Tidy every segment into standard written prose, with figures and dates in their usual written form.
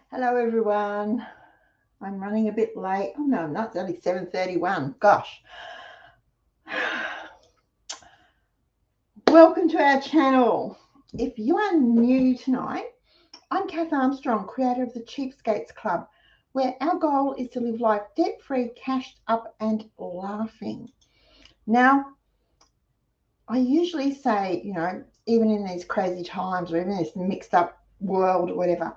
Hello everyone. I'm running a bit late. Oh no, I'm not. It's only 7:31. Gosh. Welcome to our channel. If you are new tonight, I'm Kath Armstrong, creator of the Cheapskates Club, where our goal is to live life debt-free, cashed up and laughing. Now, I usually say, even in these crazy times or even in this mixed up world or whatever,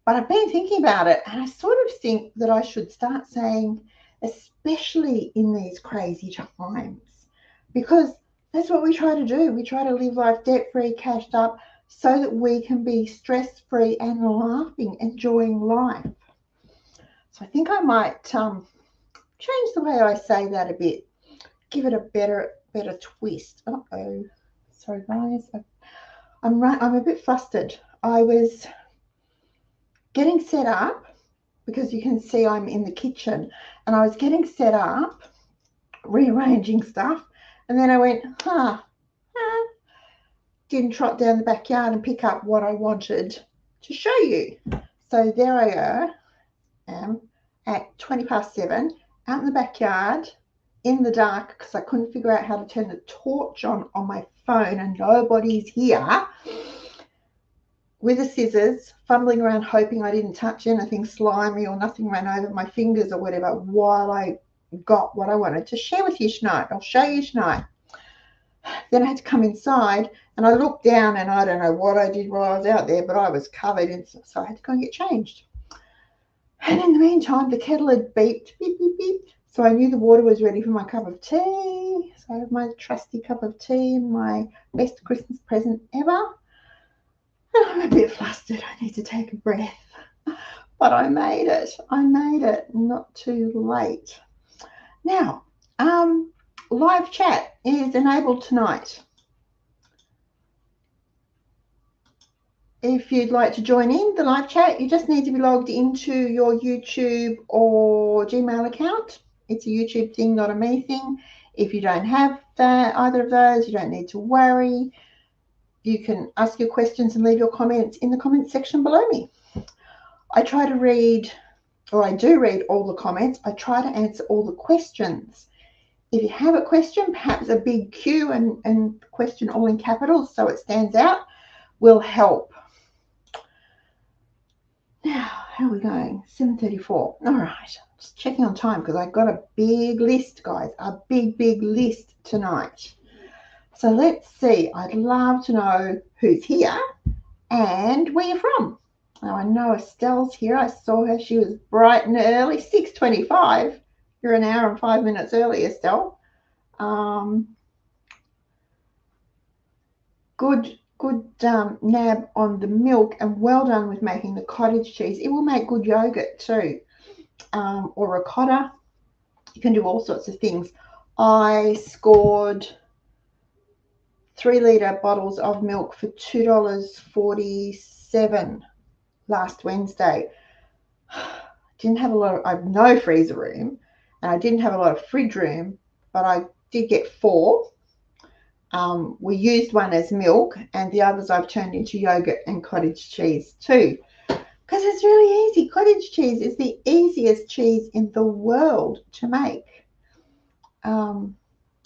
but I've been thinking about it, and I sort of think that I should start saying, especially in these crazy times, because that's what we try to do. We try to live life debt-free, cashed up, so that we can be stress-free and laughing, enjoying life. So I think I might change the way I say that a bit, give it a better twist. Uh-oh. Sorry, guys. I'm a bit flustered. I was getting set up, because you can see I'm in the kitchen, and I was getting set up, rearranging stuff, and then I went, didn't trot down the backyard and pick up what I wanted to show you. So there I am at 7:20 out in the backyard in the dark, because I couldn't figure out how to turn the torch on my phone, and nobody's here, with the scissors, fumbling around, hoping I didn't touch anything slimy or nothing ran over my fingers or whatever, while I got what I wanted to share with you tonight. I'll show you tonight. Then I had to come inside, and I looked down, and I don't know what I did while I was out there, but I was covered in, so I had to go and get changed. And in the meantime, the kettle had beeped, beep, beep, beep. So I knew the water was ready for my cup of tea. So I have my trusty cup of tea, my best Christmas present ever. I'm a bit flustered. I need to take a breath. But I made it. Not too late. Now, live chat is enabled tonight. If you'd like to join in the live chat, you just need to be logged into your YouTube or Gmail account. It's a YouTube thing, not a me thing. If you don't have either of those, you don't need to worry. You can ask your questions and leave your comments in the comment section below me. I try to read, or I do read, all the comments. I try to answer all the questions. If you have a question, perhaps a big Q and question all in capitals so it stands out, will help. Now, how are we going? 7:34. All right, just checking on time, because I've got a big list, guys, a big list tonight. So let's see. I'd love to know who's here and where you're from. Now, I know Estelle's here. I saw her. She was bright and early, 6:25. You're an hour and 5 minutes early, Estelle. Good nab on the milk, and well done with making the cottage cheese. It will make good yogurt too, or ricotta. You can do all sorts of things. I scored 3-litre bottles of milk for $2.47 last Wednesday. Didn't have a lot of, I have no freezer room, and I didn't have a lot of fridge room, but I did get 4. We used one as milk, and the others I've turned into yogurt and cottage cheese too, because it's really easy. Cottage cheese is the easiest cheese in the world to make.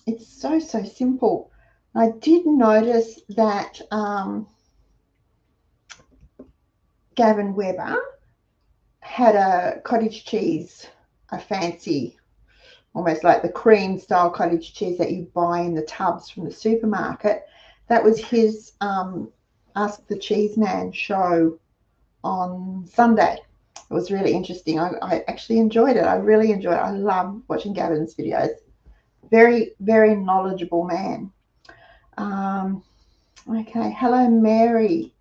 It's so simple. I did notice that Gavin Weber had a cottage cheese, a fancy, almost like the cream style cottage cheese that you buy in the tubs from the supermarket. That was his Ask the Cheese Man show on Sunday. It was really interesting. I actually enjoyed it. I really enjoyed it. I love watching Gavin's videos. Very knowledgeable man. Okay, hello Mary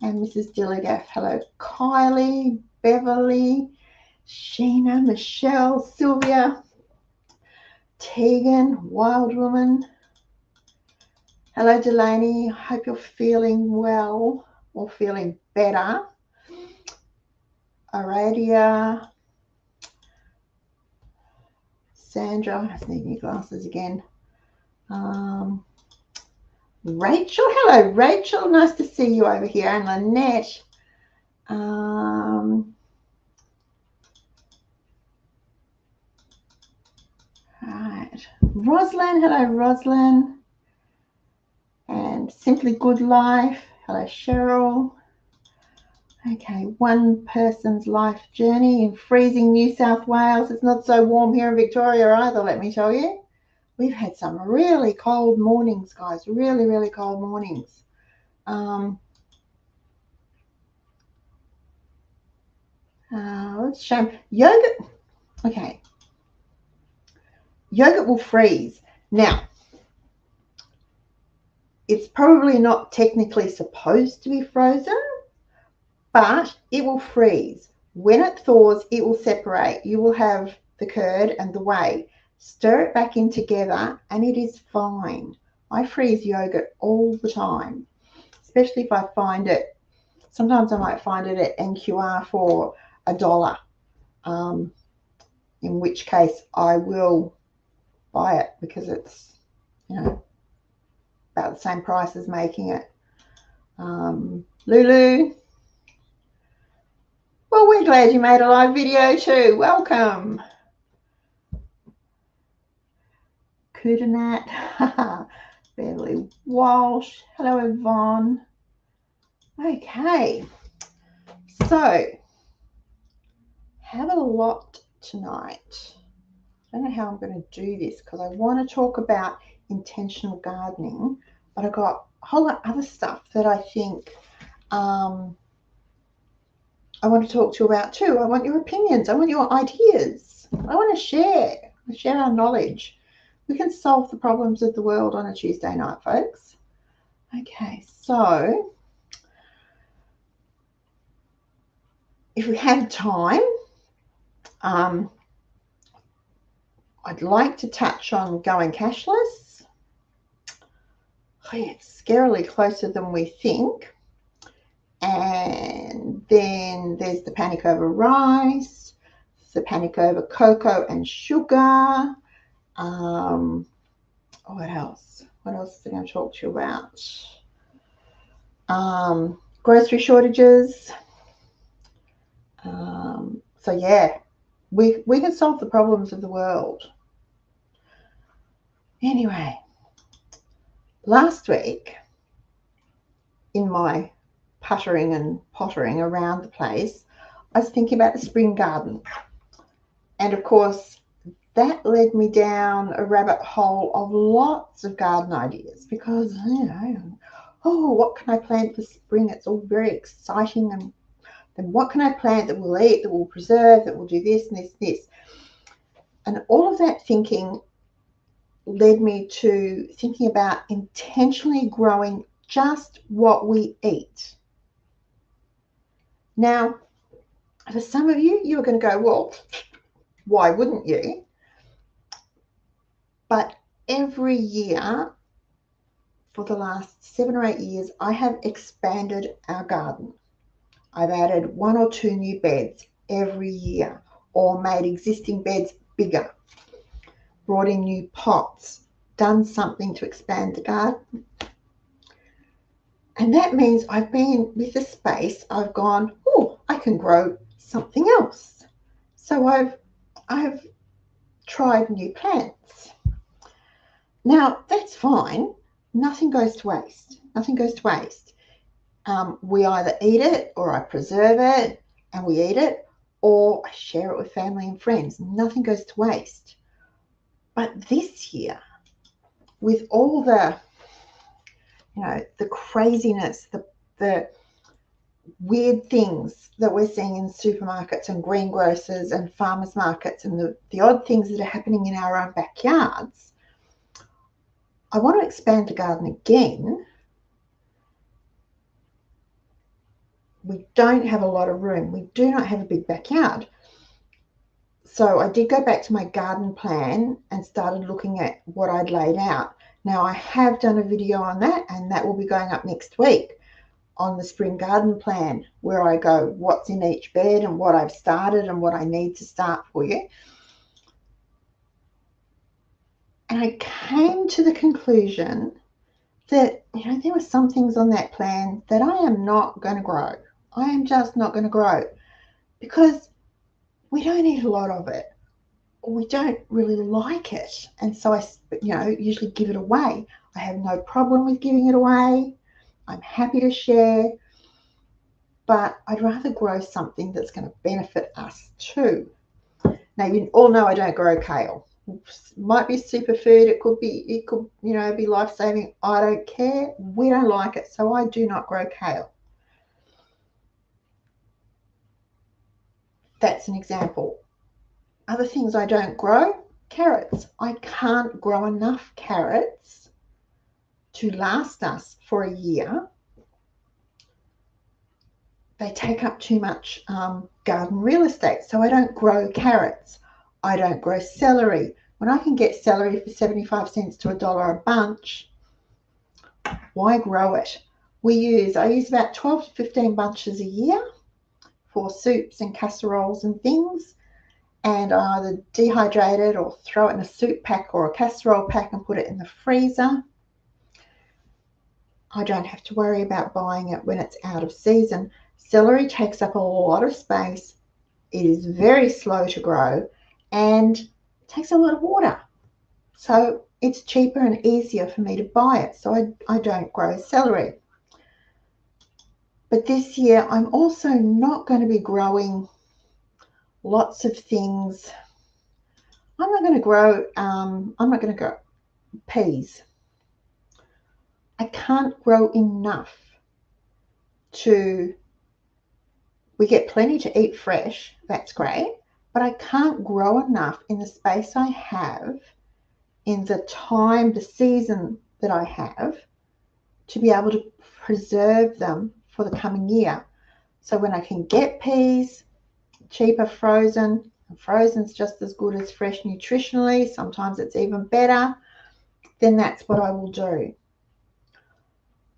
and Mrs. Dilligaff. Hello Kylie, Beverly, Sheena, Michelle, Sylvia, Tegan, Wild Woman. Hello Delaney, hope you're feeling well or feeling better. Aradia, Sandra, I need new glasses again. Rachel, hello Rachel, nice to see you over here. And Lynette, Right. Roslyn, hello Roslyn. And Simply Good Life, hello Cheryl. Okay, one person's life journey in freezing New South Wales. It's not so warm here in Victoria either, let me tell you. We've had some really cold mornings, guys. Really, really cold mornings. Let's show yogurt. Okay. Yogurt will freeze. Now, it's probably not technically supposed to be frozen, but it will freeze. When it thaws, it will separate. You will have the curd and the whey. Stir it back in together and it is fine. I freeze yogurt all the time, especially if I find it. Sometimes I might find it at NQR for $1, in which case I will buy it because it's, you know, about the same price as making it. Lulu, well, we're glad you made a live video too. Welcome. Kudanat, Beverly Walsh, hello Yvonne. Okay, so have a lot tonight. I don't know how I'm going to do this because I want to talk about intentional gardening, but I've got a whole lot of other stuff that I think I want to talk to you about too. I want your opinions. I want your ideas. I want to share our knowledge. We can solve the problems of the world on a Tuesday night, folks. Okay, so if we have time, I'd like to touch on going cashless. Oh, yeah, it's scarily closer than we think. And then there's the panic over rice, the panic over cocoa and sugar. What else? What else is I going to talk to you about? Grocery shortages. So yeah, we can solve the problems of the world. Anyway, last week in my puttering and pottering around the place, I was thinking about the spring garden. And of course, that led me down a rabbit hole of lots of garden ideas because, you know, oh, what can I plant for spring? It's all very exciting. And then what can I plant that will eat, that will preserve, that will do this and this and this? And all of that thinking led me to thinking about intentionally growing just what we eat. Now, for some of you, you're going to go, well, why wouldn't you? But every year for the last 7 or 8 years, I have expanded our garden. I've added 1 or 2 new beds every year or made existing beds bigger, brought in new pots, done something to expand the garden. And that means I've been with the space, I've gone, oh, I can grow something else. So I've tried new plants. Now, that's fine. Nothing goes to waste. Nothing goes to waste. We either eat it or I preserve it and we eat it, or I share it with family and friends. Nothing goes to waste. But this year, with all the, you know, the craziness, the weird things that we're seeing in supermarkets and greengrocers and farmers markets and the odd things that are happening in our own backyards, I want to expand the garden again. We don't have a lot of room. We do not have a big backyard. So I did go back to my garden plan and started looking at what I'd laid out. Now I have done a video on that, and that will be going up next week on the spring garden plan, where I go what's in each bed and what I've started and what I need to start for you. And I came to the conclusion that, you know, there were some things on that plan that I am not going to grow. I am just not going to grow because we don't eat a lot of it. we don't really like it. And so I, usually give it away. I have no problem with giving it away. I'm happy to share, but I'd rather grow something that's going to benefit us too. Now, you all know I don't grow kale. It might be superfood. It could be life-saving. I don't care. We don't like it, so I do not grow kale. That's an example. Other things I don't grow, carrots. I can't grow enough carrots to last us for a year. They take up too much garden real estate, so I don't grow carrots. I don't grow celery. When I can get celery for 75 cents to $1 a bunch, why grow it? I use about 12 to 15 bunches a year for soups and casseroles and things, and I either dehydrate it or throw it in a soup pack or a casserole pack and put it in the freezer. I don't have to worry about buying it when it's out of season. Celery takes up a lot of space. It is very slow to grow and takes a lot of water. So it's cheaper and easier for me to buy it. So I don't grow celery. But this year, I'm also not going to be growing lots of things. I'm not going to grow peas. I can't grow enough we get plenty to eat fresh. That's great. But I can't grow enough in the space I have, in the season that I have, to be able to preserve them for the coming year. So when I can get peas, cheaper frozen, and frozen's just as good as fresh nutritionally, sometimes it's even better, then that's what I will do.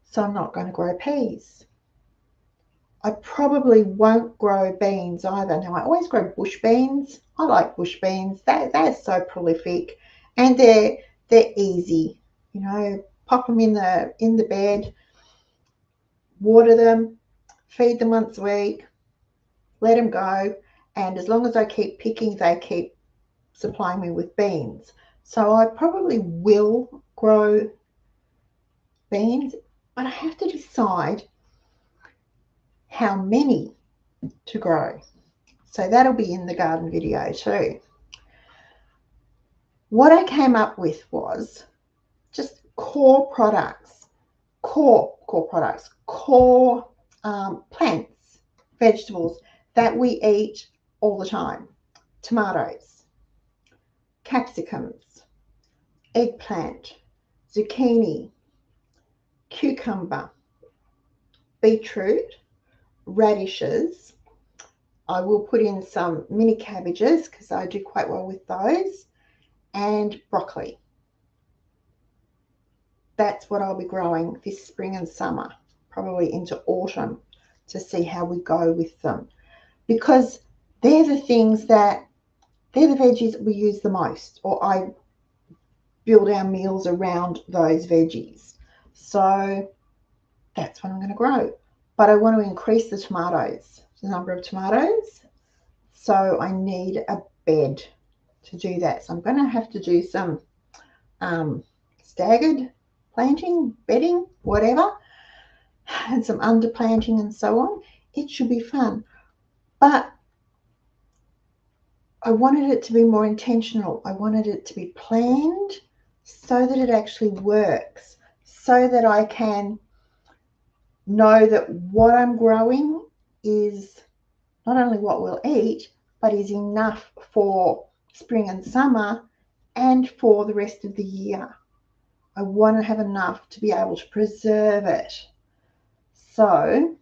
So I'm not going to grow peas. I probably won't grow beans either. Now, I always grow bush beans. I like bush beans. They're so prolific, and they're easy. Pop them in the bed, water them, feed them once a week, let them go, and as long as I keep picking, they keep supplying me with beans. So I probably will grow beans, but I have to decide how many to grow. So that'll be in the garden video too. What I came up with was just core products, core plants, vegetables that we eat all the time. Tomatoes, capsicums, eggplant, zucchini, cucumber, beetroot, radishes. I will put in some mini cabbages because I do quite well with those, and broccoli. That's what I'll be growing this spring and summer, probably into autumn, to see how we go with them, because they're the veggies that we use the most, or I build our meals around those veggies. So that's what I'm going to grow. But I want to increase the number of tomatoes. So I need a bed to do that. So I'm going to have to do some staggered planting, bedding, whatever, and some underplanting and so on. It should be fun. But I wanted it to be more intentional. I wanted it to be planned so that it actually works, so that I can know that what I'm growing is not only what we'll eat, but is enough for spring and summer and for the rest of the year. I want to have enough to be able to preserve it. So,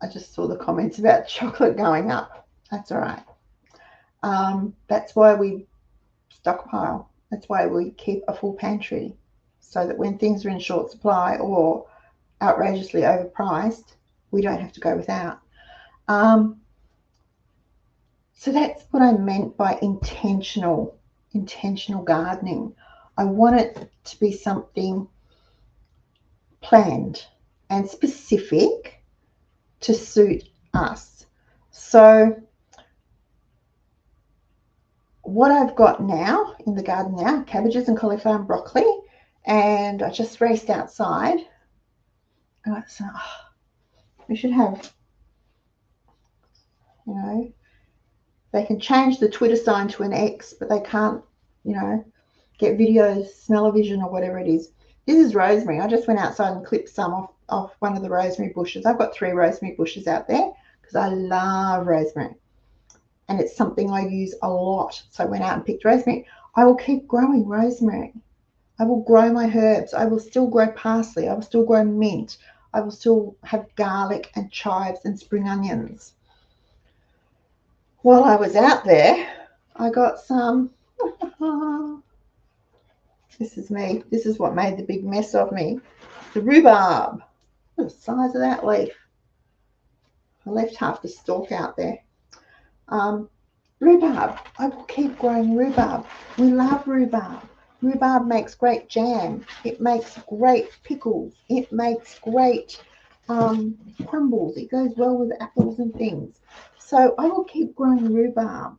I just saw the comments about chocolate going up. That's all right. That's why we stockpile. That's why we keep a full pantry, so that when things are in short supply or outrageously overpriced, we don't have to go without. So that's what I meant by intentional gardening. I want it to be something planned and specific to suit us. So what I've got now in the garden now, cabbages and cauliflower and broccoli, and I just raced outside. And I said, oh, we should have, you know, they can change the Twitter sign to an X, but they can't, you know, get videos, smell-o-vision or whatever it is. This is rosemary. I just went outside and clipped some off one of the rosemary bushes. I've got 3 rosemary bushes out there because I love rosemary. And it's something I use a lot. So I went out and picked rosemary. I will keep growing rosemary. I will grow my herbs. I will still grow parsley. I will still grow mint. I will still have garlic and chives and spring onions. While I was out there, I got some, this is me. This is what made the big mess of me. The rhubarb. Look at the size of that leaf. I left half the stalk out there. Rhubarb. I will keep growing rhubarb. We love rhubarb. Rhubarb makes great jam. It makes great pickles. It makes great crumbles. It goes well with apples and things. So I will keep growing rhubarb.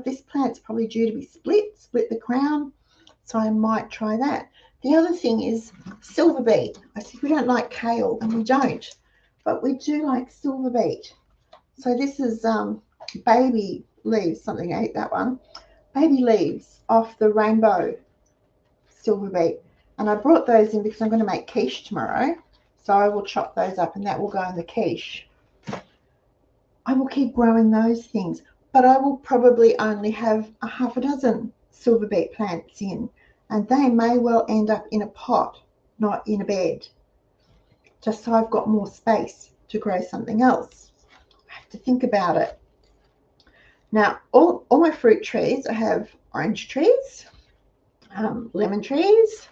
This plant's probably due to be split the crown. So I might try that. The other thing is silver beet. I said we don't like kale, and we don't, but we do like silver beet. So this is baby leaves, something I ate that one. Baby leaves off the rainbow silver beet. And I brought those in because I'm going to make quiche tomorrow. So I will chop those up and that will go in the quiche. I will keep growing those things, but I will probably only have a half a dozen silver beet plants in, and they may well end up in a pot, not in a bed, just so I've got more space to grow something else. I have to think about it. Now, all my fruit trees, I have orange trees, lemon trees.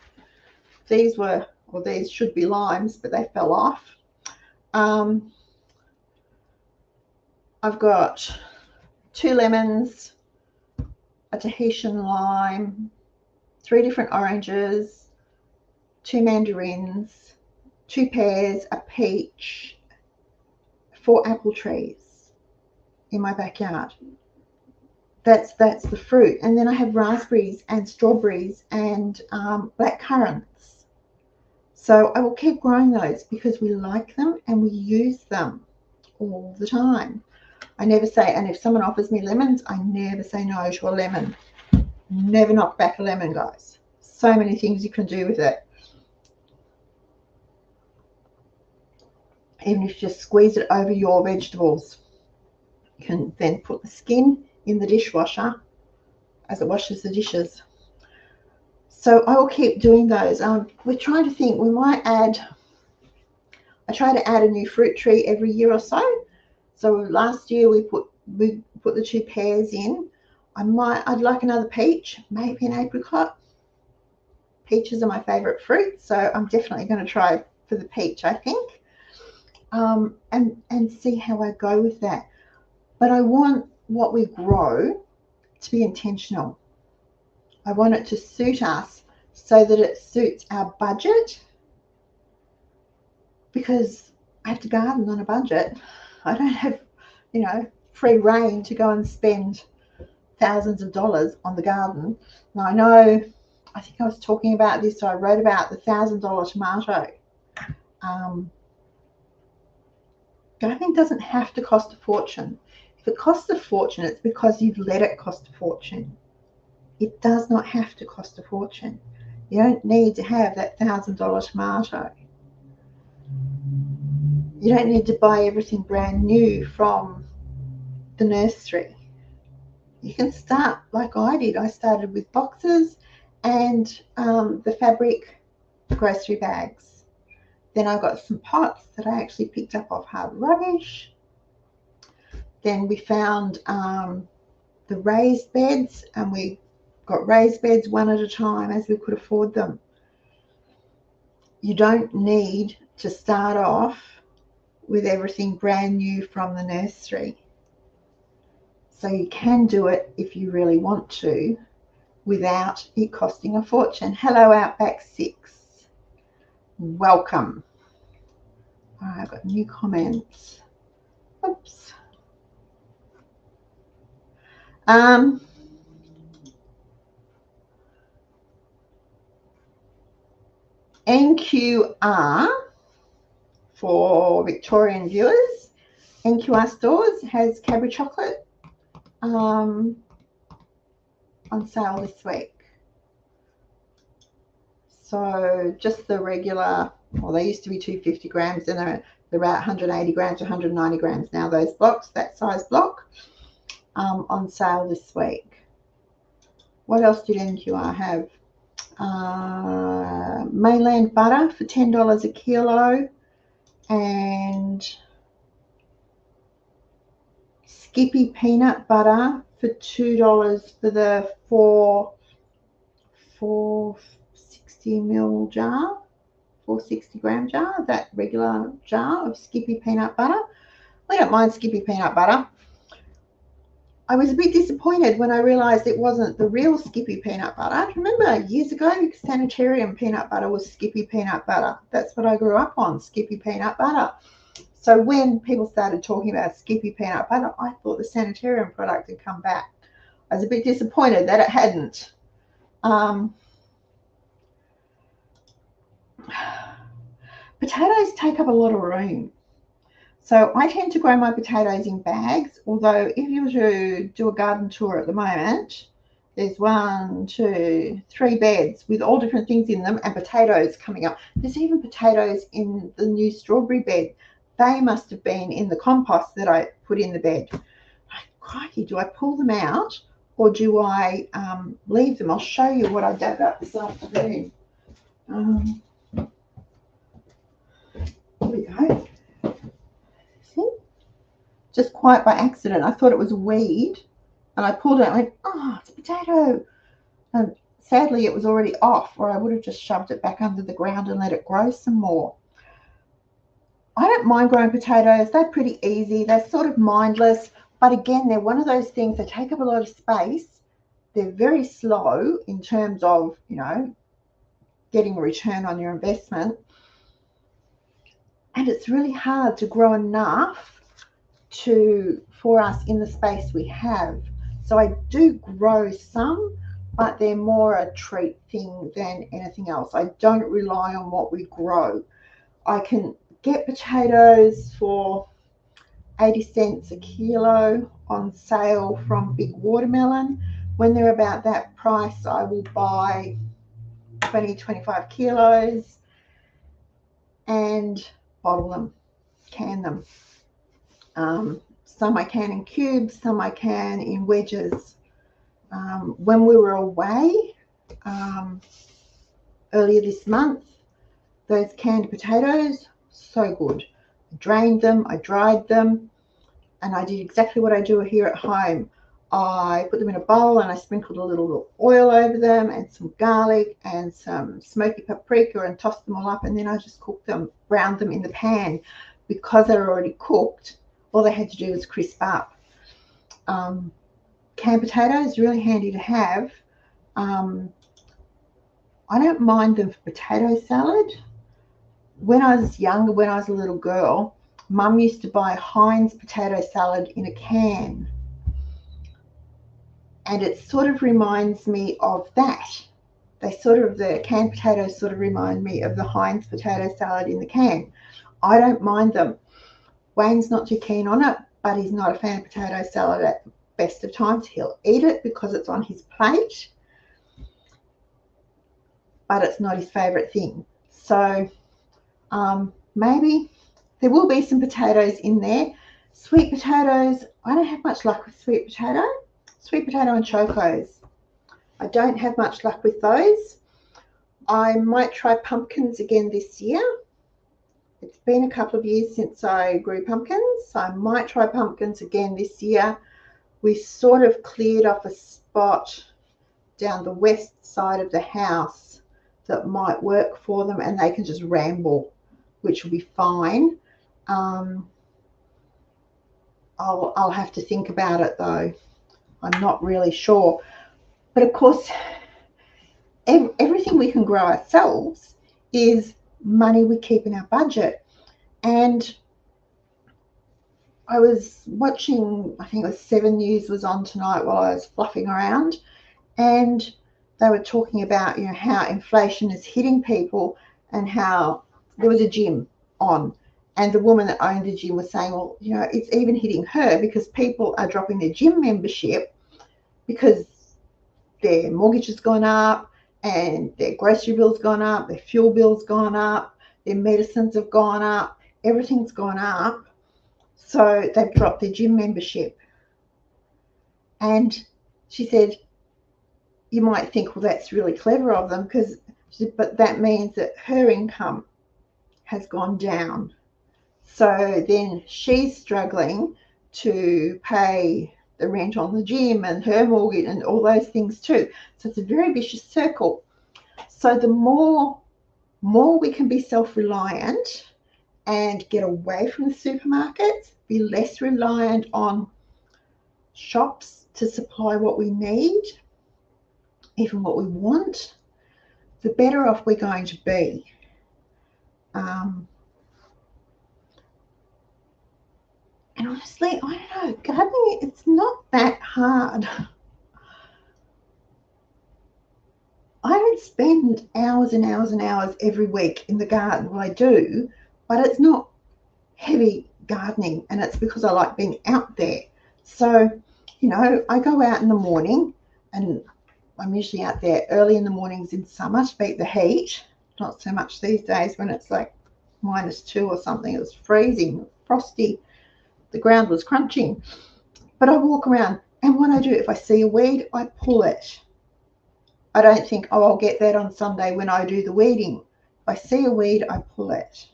These should be limes, but they fell off. I've got 2 lemons, a Tahitian lime, 3 different oranges, 2 mandarins, 2 pears, a peach, 4 apple trees in my backyard. That's the fruit. And then I have raspberries and strawberries and black currants. So I will keep growing those because we like them and we use them all the time. I never say, and if someone offers me lemons, I never say no to a lemon. Never knock back a lemon, guys. So many things you can do with it. Even if you just squeeze it over your vegetables. You can then put the skin in the dishwasher as it washes the dishes. So I will keep doing those. We're trying to think, I try to add a new fruit tree every year or so. So last year we put the 2 pears in. I'd like another peach, maybe an apricot. Peaches are my favorite fruit, so I'm definitely going to try for the peach, I think. And see how I go with that. But I want what we grow to be intentional. I want it to suit us so that it suits our budget, because I have to garden on a budget. I don't have, free reign to go and spend thousands of dollars on the garden. Now I know, I think I was talking about this, so I wrote about the $1,000 tomato. Gardening doesn't have to cost a fortune. If it costs a fortune, it's because you've let it cost a fortune. It does not have to cost a fortune. You don't need to have that $1,000 tomato. You don't need to buy everything brand new from the nursery. You can start like I did. I started with boxes and the fabric grocery bags. Then I got some pots that I actually picked up off Hard Rubbish. Then we found the raised beds, and we got raised beds one at a time as we could afford them. You don't need to start off with everything brand new from the nursery. So you can do it if you really want to, without it costing a fortune. Hello, Outback 6. Welcome. All right, I've got new comments. Oops. NQR, for Victorian viewers, NQR Stores has Cadbury chocolate on sale this week. So just the regular, well, they used to be 250 grams, and they're about 180 grams, 190 grams now, those blocks, that size block, on sale this week. What else did NQR have? Mainland butter for $10 a kilo, and Skippy peanut butter for $2 for the 460 ml jar, 460 gram jar, that regular jar of Skippy peanut butter. I don't mind Skippy peanut butter. I was a bit disappointed when I realized it wasn't the real Skippy peanut butter. Remember years ago, Sanitarium peanut butter was Skippy peanut butter. That's what I grew up on, Skippy peanut butter. So when people started talking about Skippy peanut butter, I thought the Sanitarium product had come back. I was a bit disappointed that it hadn't. Potatoes take up a lot of room. So I tend to grow my potatoes in bags, although if you were to do a garden tour at the moment, there's 1, 2, 3 beds with all different things in them and potatoes coming up. There's even potatoes in the new strawberry bed. They must have been in the compost that I put in the bed. Crikey, do I pull them out or do I leave them? I'll show you what I dug up this afternoon. Here we go. See? Just quite by accident. I thought it was a weed and I pulled it and I went, oh, it's a potato. And sadly, it was already off, or I would have just shoved it back under the ground and let it grow some more. I don't mind growing potatoes. They're pretty easy. They're sort of mindless. But again, they're one of those things that take up a lot of space. They're very slow in terms of, you know, getting a return on your investment. And it's really hard to grow enough for us in the space we have. So I do grow some, but they're more a treat thing than anything else. I don't rely on what we grow. I can get potatoes for 80 cents a kilo on sale from Big Watermelon. When they're about that price, I will buy 20, 25 kilos and bottle them, can them. Some I can in cubes, some I can in wedges. When we were away earlier this month, those canned potatoes, so good. I drained them, I dried them, and I did exactly what I do here at home. I put them in a bowl and I sprinkled a little oil over them and some garlic and some smoky paprika and tossed them all up, and then I just cooked them, browned them in the pan. Because they're already cooked, all they had to do was crisp up. Canned potatoes, really handy to have. I don't mind them for potato salad. When I was younger, when I was a little girl, Mum used to buy Heinz potato salad in a can. And it sort of reminds me of that. The canned potatoes sort of remind me of the Heinz potato salad in the can. I don't mind them. Wayne's not too keen on it, but he's not a fan of potato salad at the best of times. He'll eat it because it's on his plate, but it's not his favourite thing. So maybe there will be some potatoes in there. Sweet potatoes, I don't have much luck with sweet potato. Sweet potato and chocos, I don't have much luck with those. I might try pumpkins again this year. It's been a couple of years since I grew pumpkins, so I might try pumpkins again this year. We sort of cleared off a spot down the west side of the house that might work for them, and they can just ramble, which will be fine. I'll have to think about it though. I'm not really sure. But of course, everything we can grow ourselves is money we keep in our budget. And I was watching, I think it was 7 News was on tonight while I was fluffing around, and they were talking about, you know, how inflation is hitting people, and how there was a gym on, and the woman that owned the gym was saying, well, you know, it's even hitting her because people are dropping their gym membership because their mortgage has gone up and their grocery bill's gone up, their fuel bill's gone up, their medicines have gone up, everything's gone up. So they've dropped their gym membership. And she said, you might think, well, that's really clever of them, but that means that her income has gone down. So then she's struggling to pay the rent on the gym and her mortgage and all those things too. So it's a very vicious circle. So the more we can be self-reliant and get away from the supermarkets, be less reliant on shops to supply what we need, even what we want, the better off we're going to be. And honestly, I don't know, gardening, it's not that hard. I don't spend hours and hours and hours every week in the garden. Well, I do, but it's not heavy gardening, and it's because I like being out there. So, you know, I go out in the morning, and I'm usually out there early in the mornings in summer to beat the heat. Not so much these days when it's like -2 or something. It was freezing, frosty. The ground was crunching. But I walk around, and what I do, if I see a weed, I pull it. I don't think, oh, I'll get that on Sunday when I do the weeding. If I see a weed, I pull it.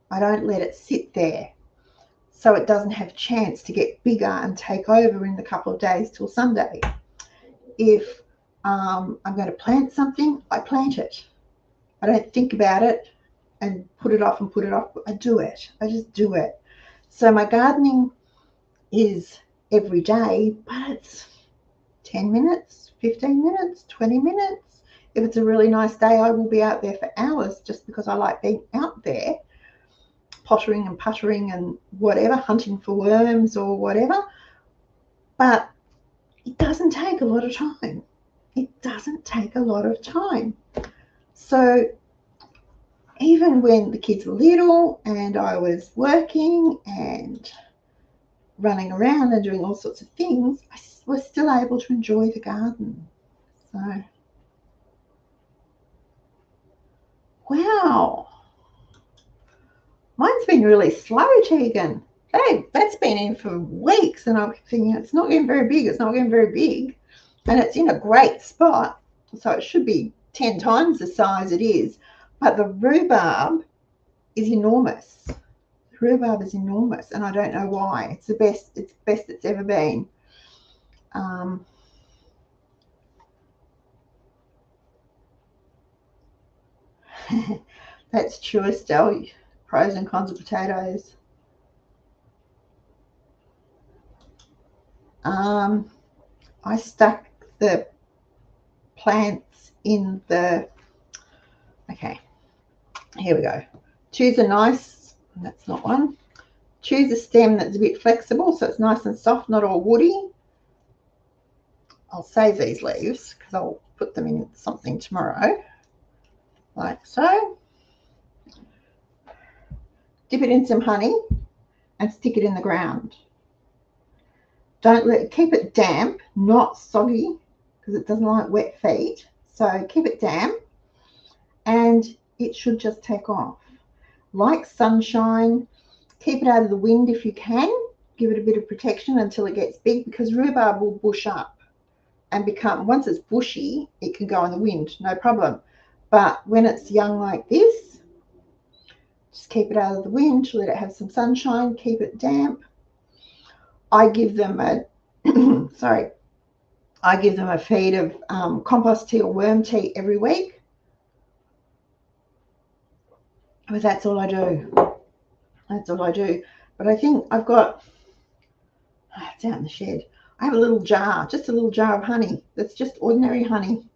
I don't let it sit there so it doesn't have a chance to get bigger and take over in the couple of days till Sunday. If I'm going to plant something, I plant it. I don't think about it and put it off and put it off. I do it. I just do it. So my gardening is every day, but it's 10 minutes, 15 minutes, 20 minutes. If it's a really nice day, I will be out there for hours just because I like being out there, pottering and puttering and whatever, hunting for worms or whatever. But it doesn't take a lot of time. It doesn't take a lot of time. So even when the kids were little and I was working and running around and doing all sorts of things, I was still able to enjoy the garden. So, wow. Mine's been really slow, Tegan. Hey, that's been in for weeks, and I'm thinking it's not getting very big. It's not getting very big. And it's in a great spot, so it should be 10 times the size it is. But the rhubarb is enormous. The rhubarb is enormous, and I don't know why. It's the best it's ever been. That's true, Estelle. Pros and cons of potatoes. I stuck the plants in the, okay, here we go. Choose a nice, that's not one. Choose a stem that's a bit flexible so it's nice and soft, not all woody. I'll save these leaves because I'll put them in something tomorrow, like so. Dip it in some honey and stick it in the ground. Keep it damp, not soggy, because it doesn't like wet feet. So keep it damp and it should just take off. Like sunshine, keep it out of the wind if you can. Give it a bit of protection until it gets big, because rhubarb will bush up and become, once it's bushy, it can go in the wind, no problem. But when it's young like this, just keep it out of the wind, let it have some sunshine, keep it damp. I give them a I give them a feed of compost tea or worm tea every week. But that's all I do. That's all I do. But I think I've got, it's out in the shed. I have a little jar, just a little jar of honey. That's just ordinary honey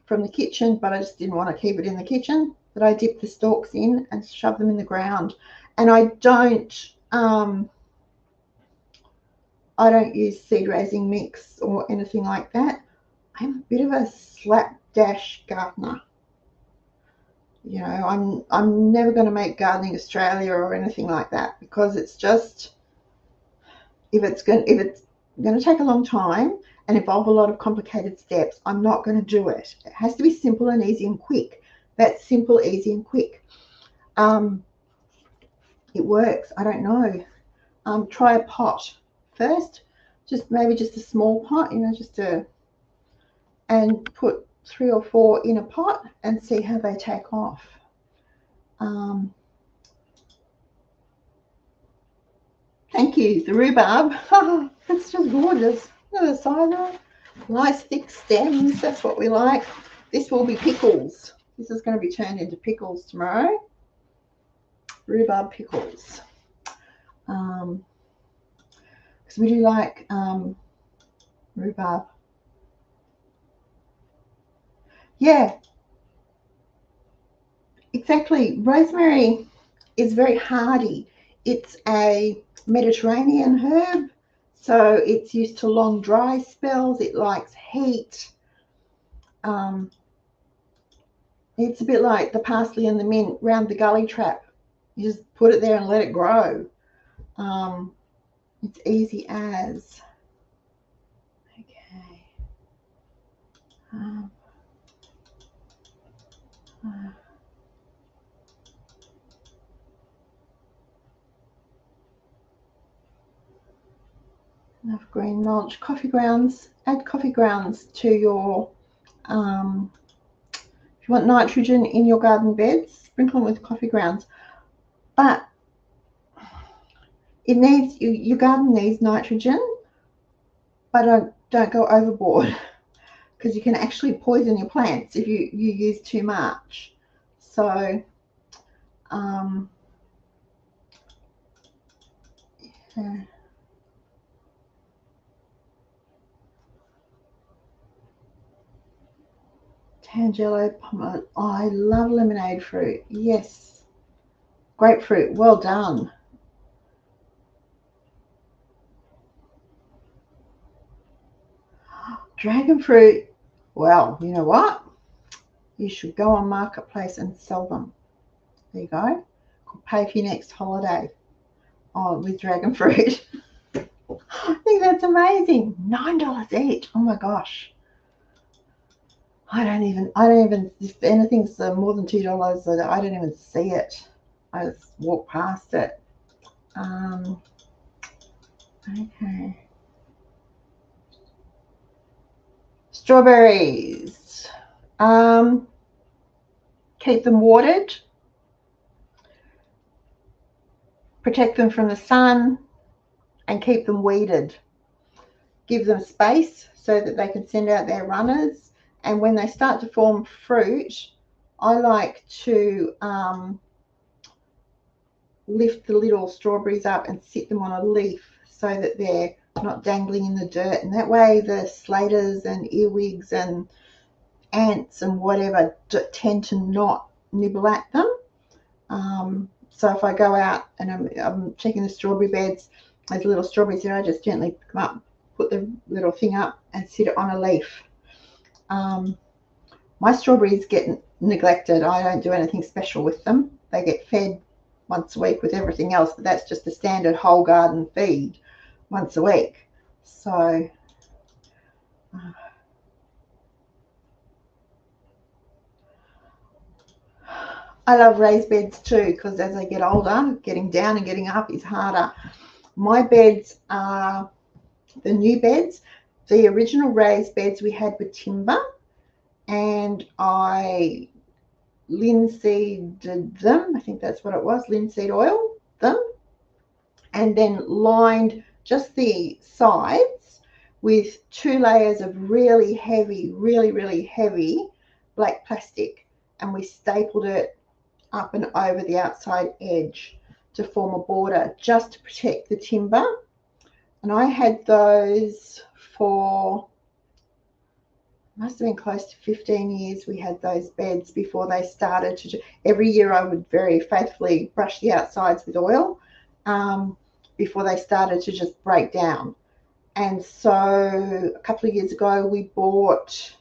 from the kitchen, but I just didn't want to keep it in the kitchen. But I dip the stalks in and shove them in the ground. And I don't use seed raising mix or anything like that. I'm a bit of a slapdash gardener. You know, I'm never going to make Gardening Australia or anything like that, because it's just, if it's going to take a long time and involve a lot of complicated steps, I'm not going to do it. It has to be simple and easy and quick. That's simple, easy, and quick. It works. I don't know. Try a pot first, maybe just a small pot, you know, and put 3 or 4 in a pot and see how they take off. Thank you. The rhubarb. It's just gorgeous. Look at the size of it. Nice thick stems. That's what we like. This will be pickles. This is going to be turned into pickles tomorrow. Rhubarb pickles. Because we do like rhubarb. Yeah, exactly. Rosemary is very hardy. It's a Mediterranean herb, so it's used to long dry spells. It likes heat. It's a bit like the parsley and the mint round the gully trap. You just put it there and let it grow. It's easy as. Okay. Enough green mulch. Coffee grounds. Add coffee grounds to your, if you want nitrogen in your garden beds, sprinkle them with coffee grounds. But it needs, your garden needs nitrogen, but don't go overboard, because you can actually poison your plants if you use too much. So yeah. Tangelo pomelo. Oh, I love lemonade fruit. Yes. Grapefruit. Well done. Dragon fruit. Well, you know what? You should go on Marketplace and sell them. There you go. Pay for your next holiday. Oh, with dragon fruit. I think that's amazing. $9 each. Oh my gosh. I don't even, if anything's more than $2, I don't even see it. I just walk past it. Okay. Strawberries. Keep them watered. Protect them from the sun and keep them weeded. Give them space so that they can send out their runners. And when they start to form fruit, I like to lift the little strawberries up and sit them on a leaf so that they're not dangling in the dirt. And that way the slaters and earwigs and ants and whatever tend to not nibble at them. So if I go out and I'm checking the strawberry beds, there's little strawberries there, I just gently pick them up, put the little thing up and sit it on a leaf. My strawberries get neglected. I don't do anything special with them. They get fed once a week with everything else, but that's just the standard whole garden feed once a week. So I love raised beds too, because as I get older, getting down and getting up is harder. My beds are the new beds. The original raised beds we had were timber, and I linseeded them. I think that's what it was, linseed oil them, and then lined just the sides with 2 layers of really heavy, really heavy black plastic, and we stapled it up and over the outside edge to form a border just to protect the timber. And I had those for, must have been close to 15 years. We had those beds before they started to, every year I would very faithfully brush the outsides with oil before they started to just break down. And so a couple of years ago we bought,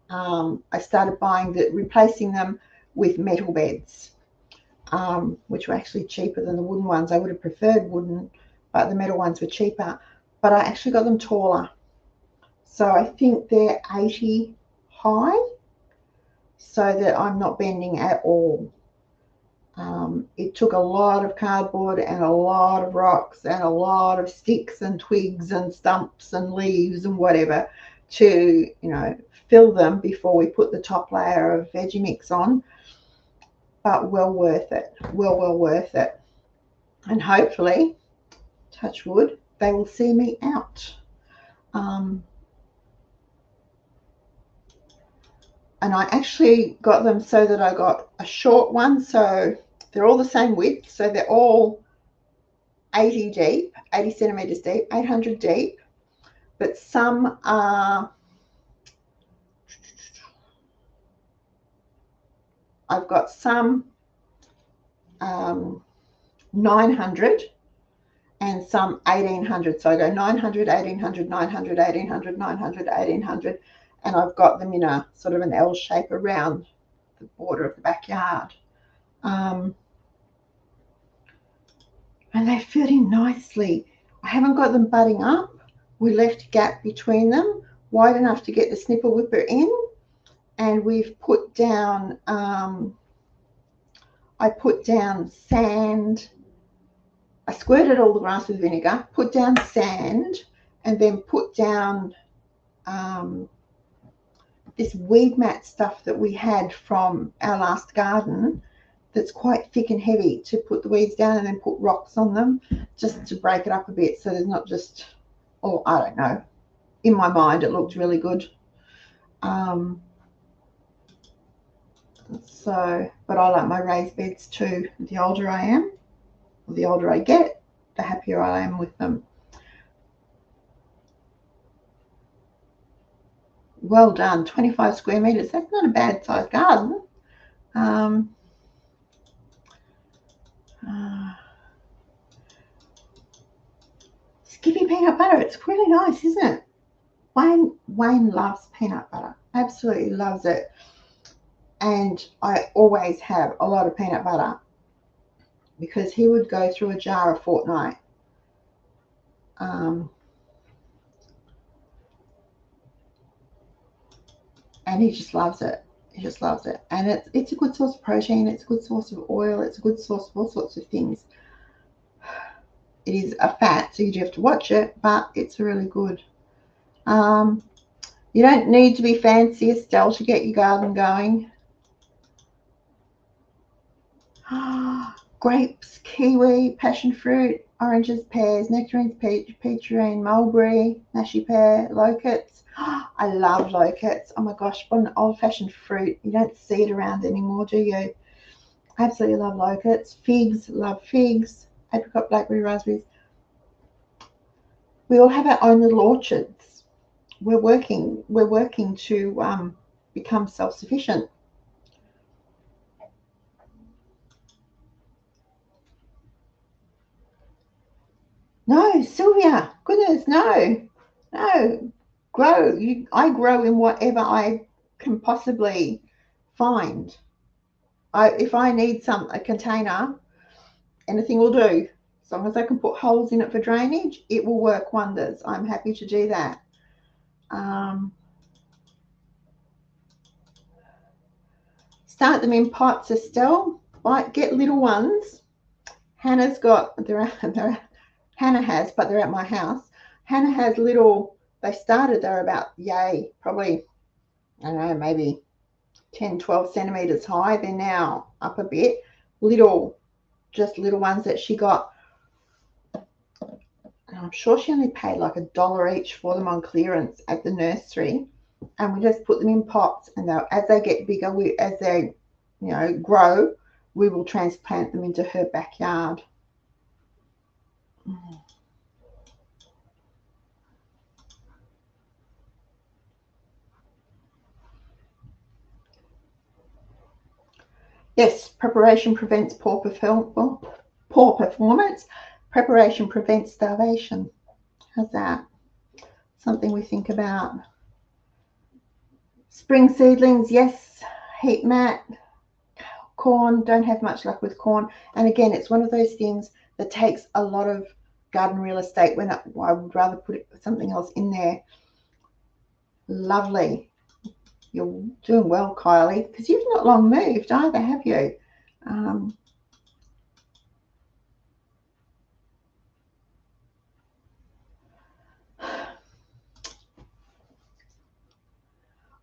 I started replacing them with metal beds, which were actually cheaper than the wooden ones. I would have preferred wooden, but the metal ones were cheaper. But I actually got them taller. So I think they're 80 high, so that I'm not bending at all. It took a lot of cardboard and a lot of rocks and a lot of sticks and twigs and stumps and leaves and whatever to, fill them before we put the top layer of veggie mix on. But well worth it. Well worth it. And hopefully, touch wood, they will see me out. And I actually got them so that I got a short one, so they're all the same width, so they're all 80 deep, 80 centimeters deep, 800 deep, but some are, I've got some 900 and some 1800. So I go 900, 1800, 900, 1800, 900, 1800, and I've got them in a sort of an L shape around the border of the backyard. And they fit in nicely. I haven't got them budding up. We left a gap between them wide enough to get the snipper whipper in, and we've put down, I put down sand. I squirted all the grass with vinegar, put down sand, and then put down this weed mat stuff that we had from our last garden that's quite thick and heavy, to put the weeds down, and then put rocks on them just to break it up a bit, so there's not just, oh, I don't know. In my mind, it looked really good. But I like my raised beds too. The older I am, or the older I get, the happier I am with them. Well done. 25 square meters. That's not a bad sized garden. Skippy peanut butter. It's really nice, isn't it? Wayne loves peanut butter. Absolutely loves it. And I always have a lot of peanut butter because he would go through a jar a fortnight. And he just loves it. He just loves it. And it's a good source of protein. It's a good source of oil. It's a good source of all sorts of things. It is a fat, so you do have to watch it, but it's really good. You don't need to be fancy, Estelle, to get your garden going. Grapes, kiwi, passion fruit, oranges, pears, nectarines, peacherine, mulberry, nashi pear, locusts. I love locusts. Oh my gosh, what an old-fashioned fruit. You don't see it around anymore, do you? I absolutely love locusts. Figs, love figs. Apricot, blackberry, raspberries. We all have our own little orchards. We're working to become self-sufficient. No, Sylvia, goodness, no. Grow. I grow in whatever I can possibly find. If I need a container, anything will do. As long as I can put holes in it for drainage, it will work wonders. I'm happy to do that. Start them in pots, Estelle. Get little ones. Hannah's got, Hannah has, but they're at my house. Hannah has little, they're about, probably, I don't know, maybe 10, 12 centimeters high. They're now up a bit. Just little ones that she got. And I'm sure she only paid like $1 each for them on clearance at the nursery. And we just put them in pots, and as they get bigger, as they, grow, we will transplant them into her backyard. Yes, preparation prevents poor performance. Preparation prevents starvation. How's that? Something we think about. Spring seedlings, yes. Heat mat. Corn, don't have much luck with corn. And again, it's one of those things that takes a lot of garden real estate when I would rather put something else in there. Lovely. You're doing well, Kylie, because you've not long moved either, have you?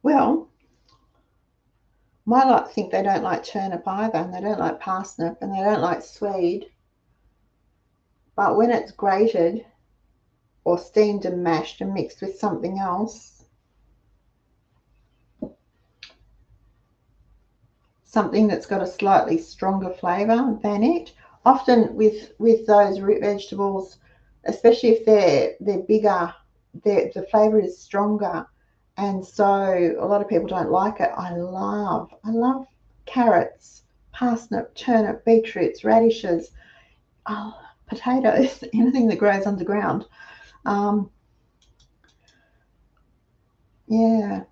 Well, my lot think they don't like turnip either, and they don't like parsnip, and they don't like swede. But when it's grated or steamed and mashed and mixed with something else, something that's got a slightly stronger flavour than it, often with those root vegetables, especially if they're bigger, the flavour is stronger, and so a lot of people don't like it. I love carrots, parsnip, turnip, beetroots, radishes, potatoes, anything that grows underground. Yeah.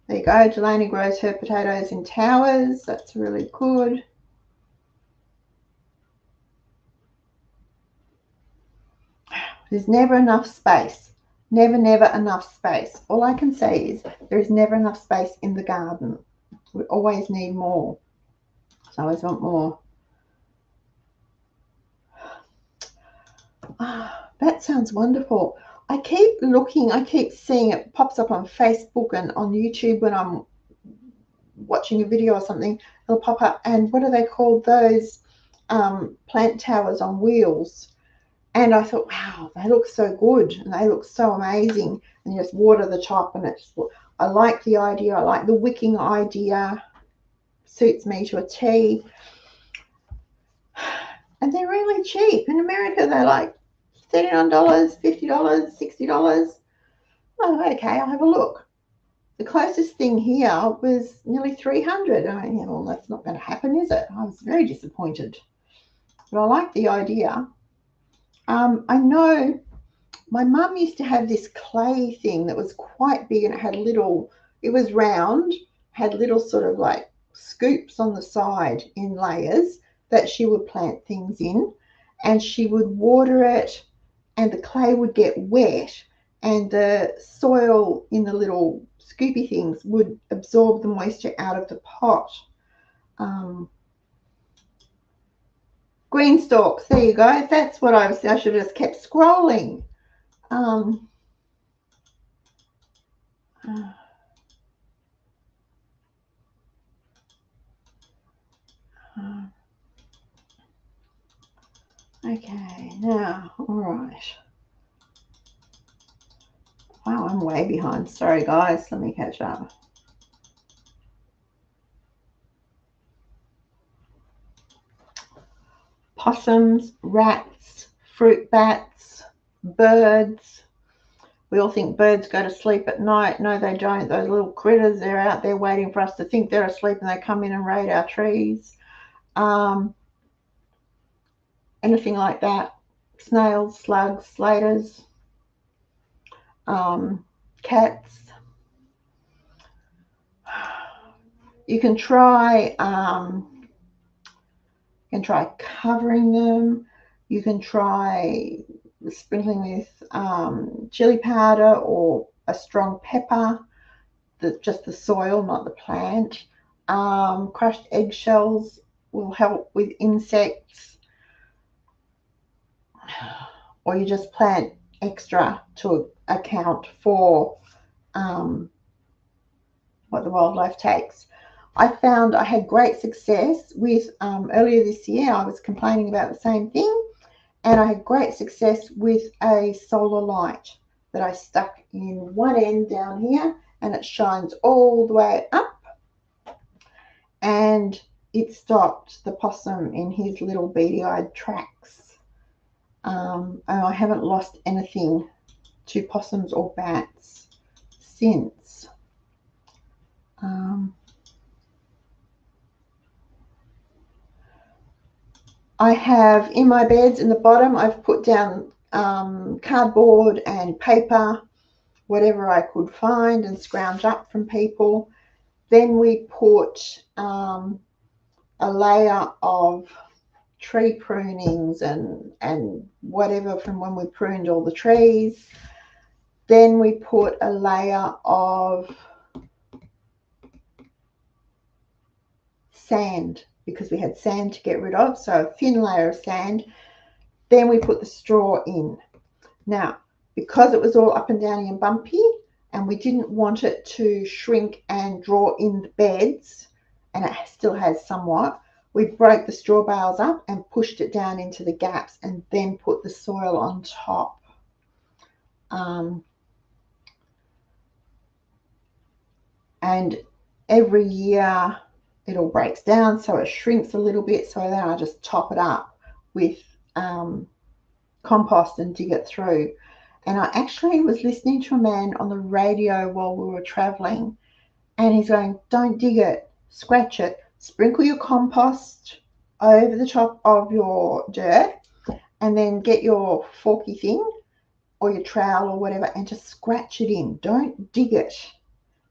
There you go. Delaney grows her potatoes in towers. That's really good. There's never enough space. Never enough space. All I can say is there is never enough space in the garden. We always need more. So I always want more. That sounds wonderful. I keep looking, I keep seeing it pops up on Facebook and on YouTube when I'm watching a video or something. It'll pop up. And what are they called? Those plant towers on wheels. And I thought, wow, they look so good and they look so amazing. And you just water the top, and I like the idea. I like the wicking idea. Suits me to a T. And they're really cheap. In America, they're like $39, $50, $60. Oh, okay, I'll have a look. The closest thing here was nearly 300. I mean, well, that's not going to happen, is it? I was very disappointed. But I like the idea. I know my mum used to have this clay thing that was quite big, and it was round, had little sort of like scoops on the side in layers that she would plant things in, and she would water it, and the clay would get wet, and the soil in the little scoopy things would absorb the moisture out of the pot. Green stalks, there you go. That's what I should have just kept scrolling. Okay, now, all right. Wow, I'm way behind. Sorry, guys. Let me catch up. Possums, rats, fruit bats, birds. We all think birds go to sleep at night. No, they don't. Those little critters, they're out there waiting for us to think they're asleep, and they come in and raid our trees. Anything like that. Snails, slugs, slaters, cats. You can try covering them. You can try sprinkling with chili powder or a strong pepper, just the soil, not the plant. Crushed eggshells will help with insects, or you just plant extra to account for what the wildlife takes. I found I had great success with, earlier this year, I was complaining about the same thing, and I had great success with a solar light that I stuck in one end down here, and it shines all the way up, and it stopped the possum in his little beady-eyed tracks. And I haven't lost anything to possums or bats since. I have in my beds in the bottom, I've put down cardboard and paper, whatever I could find and scrounge up from people. Then we put a layer of tree prunings and whatever from when we pruned all the trees. Then we put a layer of sand because we had sand to get rid of, so a thin layer of sand. Then we put the straw in. Now, because it was all up and downy and bumpy, and we didn't want it to shrink and draw in the beds, and it still has somewhat, we broke the straw bales up and pushed it down into the gaps and then put the soil on top. And every year it all breaks down, so it shrinks a little bit, so then I just top it up with compost and dig it through. And I actually was listening to a man on the radio while we were traveling, and he's going, don't dig it, scratch it, sprinkle your compost over the top of your dirt, and then get your forky thing or your trowel or whatever and just scratch it in. Don't dig it,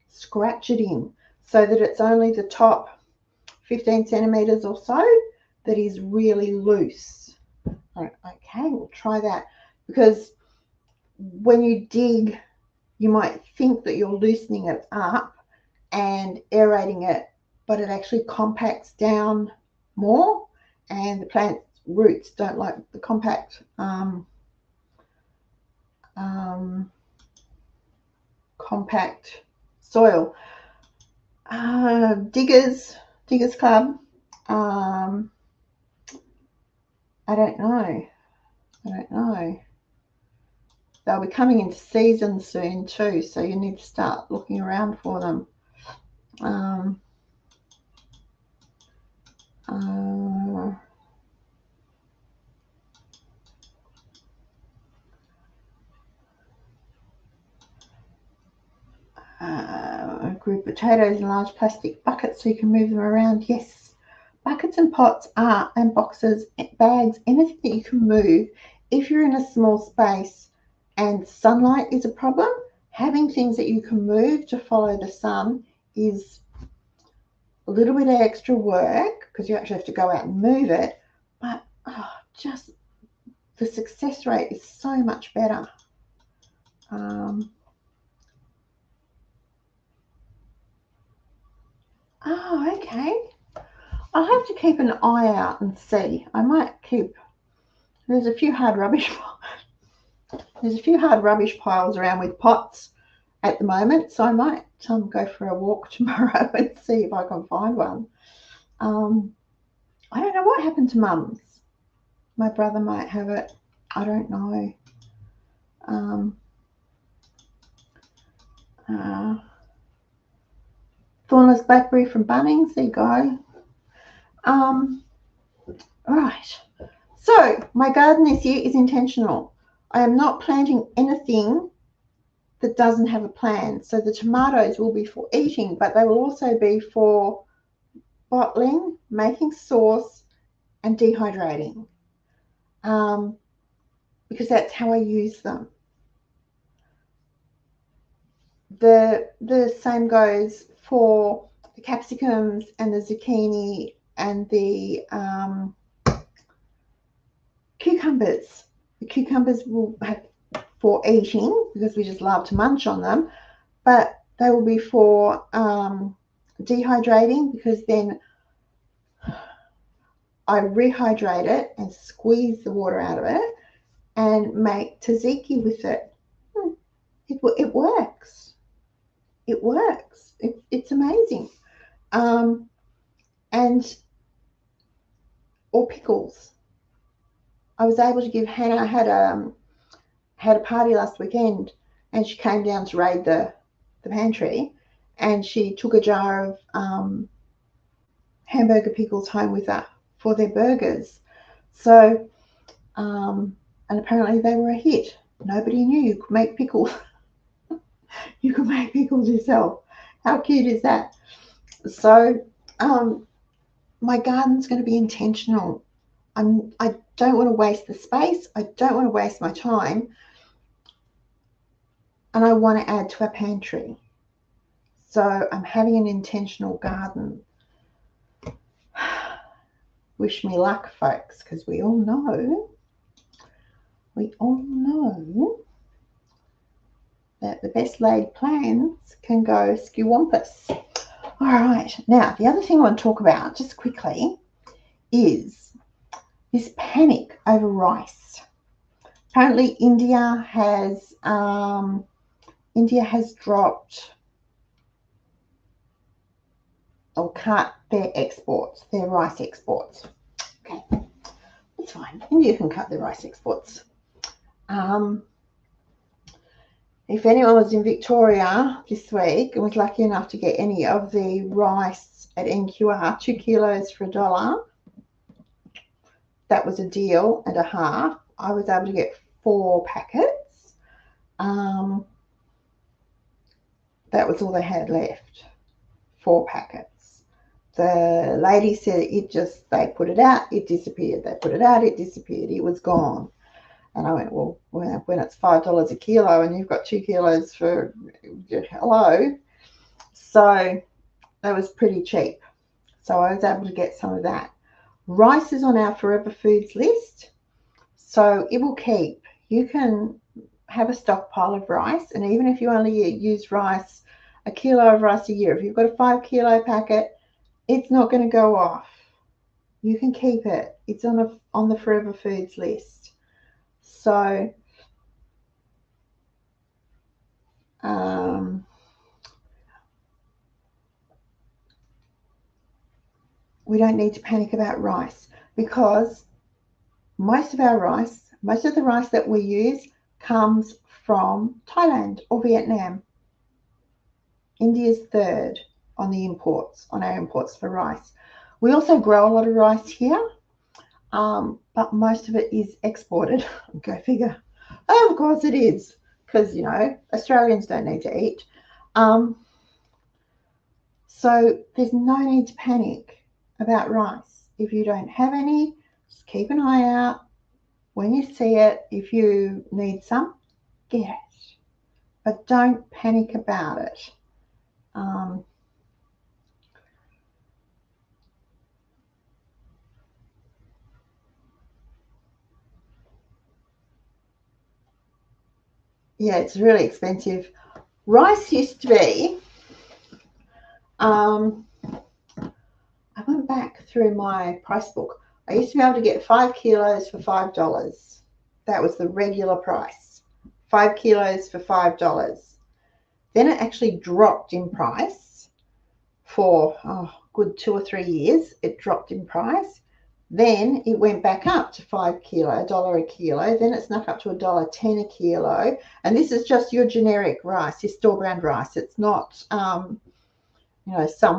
scratch it in so that it's only the top 15 centimeters or so that is really loose. Okay, we'll try that, because when you dig, you might think that you're loosening it up and aerating it, but it actually compacts down more, and the plant's roots don't like the compact compact soil. Diggers Club, I don't know. They'll be coming into season soon too, so you need to start looking around for them. Grew potatoes in large plastic buckets so you can move them around. Yes, buckets and pots are, and boxes, bags, anything that you can move. If you're in a small space and sunlight is a problem, having things that you can move to follow the sun is a little bit of extra work because you actually have to go out and move it, but just the success rate is so much better. Okay. I'll have to keep an eye out and see. I might keep. There's a few hard rubbish piles around with pots at the moment, so I might go for a walk tomorrow and see if I can find one. I don't know what happened to Mum's. My brother might have it. I don't know. Thornless blackberry from Bunnings. There you go. Right. So my garden this year is intentional. I am not planting anything that doesn't have a plan. So the tomatoes will be for eating, but they will also be for bottling, making sauce, and dehydrating, because that's how I use them. The same goes for the capsicums and the zucchini and the cucumbers. The cucumbers will have for eating because we just love to munch on them, but they will be for dehydrating, because then I rehydrate it and squeeze the water out of it and make tzatziki with it. It works. It works. It's amazing. And or pickles. I was able to give Hannah had a party last weekend, and she came down to raid the pantry, and she took a jar of hamburger pickles home with her for their burgers. So and apparently they were a hit. Nobody knew you could make pickles. You could make pickles yourself. How cute is that? So my garden's going to be intentional. I don't want to waste the space. I don't want to waste my time. And I want to add to our pantry. So I'm having an intentional garden. Wish me luck, folks, because we all know that the best laid plans can go skewampus. All right, now the other thing I want to talk about just quickly is this panic over rice. Apparently, India has dropped or cut their exports, their rice exports. Okay, that's fine. India can cut their rice exports. If anyone was in Victoria this week and was lucky enough to get any of the rice at NQR, 2 kilos for $1, that was a deal and a half. I was able to get 4 packets. That was all they had left, 4 packets. The lady said they put it out, it disappeared. They put it out, it disappeared. It was gone. And I went, well, when it's $5 a kilo and you've got 2 kilos for hello. So that was pretty cheap. So I was able to get some of that. Rice is on our Forever Foods list. So it will keep. You can have a stockpile of rice. And even if you only use rice, a kilo of rice a year, if you've got a 5 kilo packet, it's not going to go off. You can keep it. It's on the Forever Foods list. So we don't need to panic about rice, because most of the rice that we use comes from Thailand or Vietnam. India's third on our imports for rice. We also grow a lot of rice here, but most of it is exported. Go figure. Oh, of course it is, because, Australians don't need to eat. So there's no need to panic about rice. If you don't have any, just keep an eye out. When you see it, if you need some, get it. But don't panic about it. Yeah, it's really expensive. Rice used to be, I went back through my price book. I used to be able to get 5 kilos for $5. That was the regular price. 5 kilos for $5. Then it actually dropped in price for good 2 or 3 years. It dropped in price. Then it went back up to $5 kilo, $1 a kilo. Then it snuck up to $1.10 a kilo. And this is just your generic rice, your store brand rice. It's not, some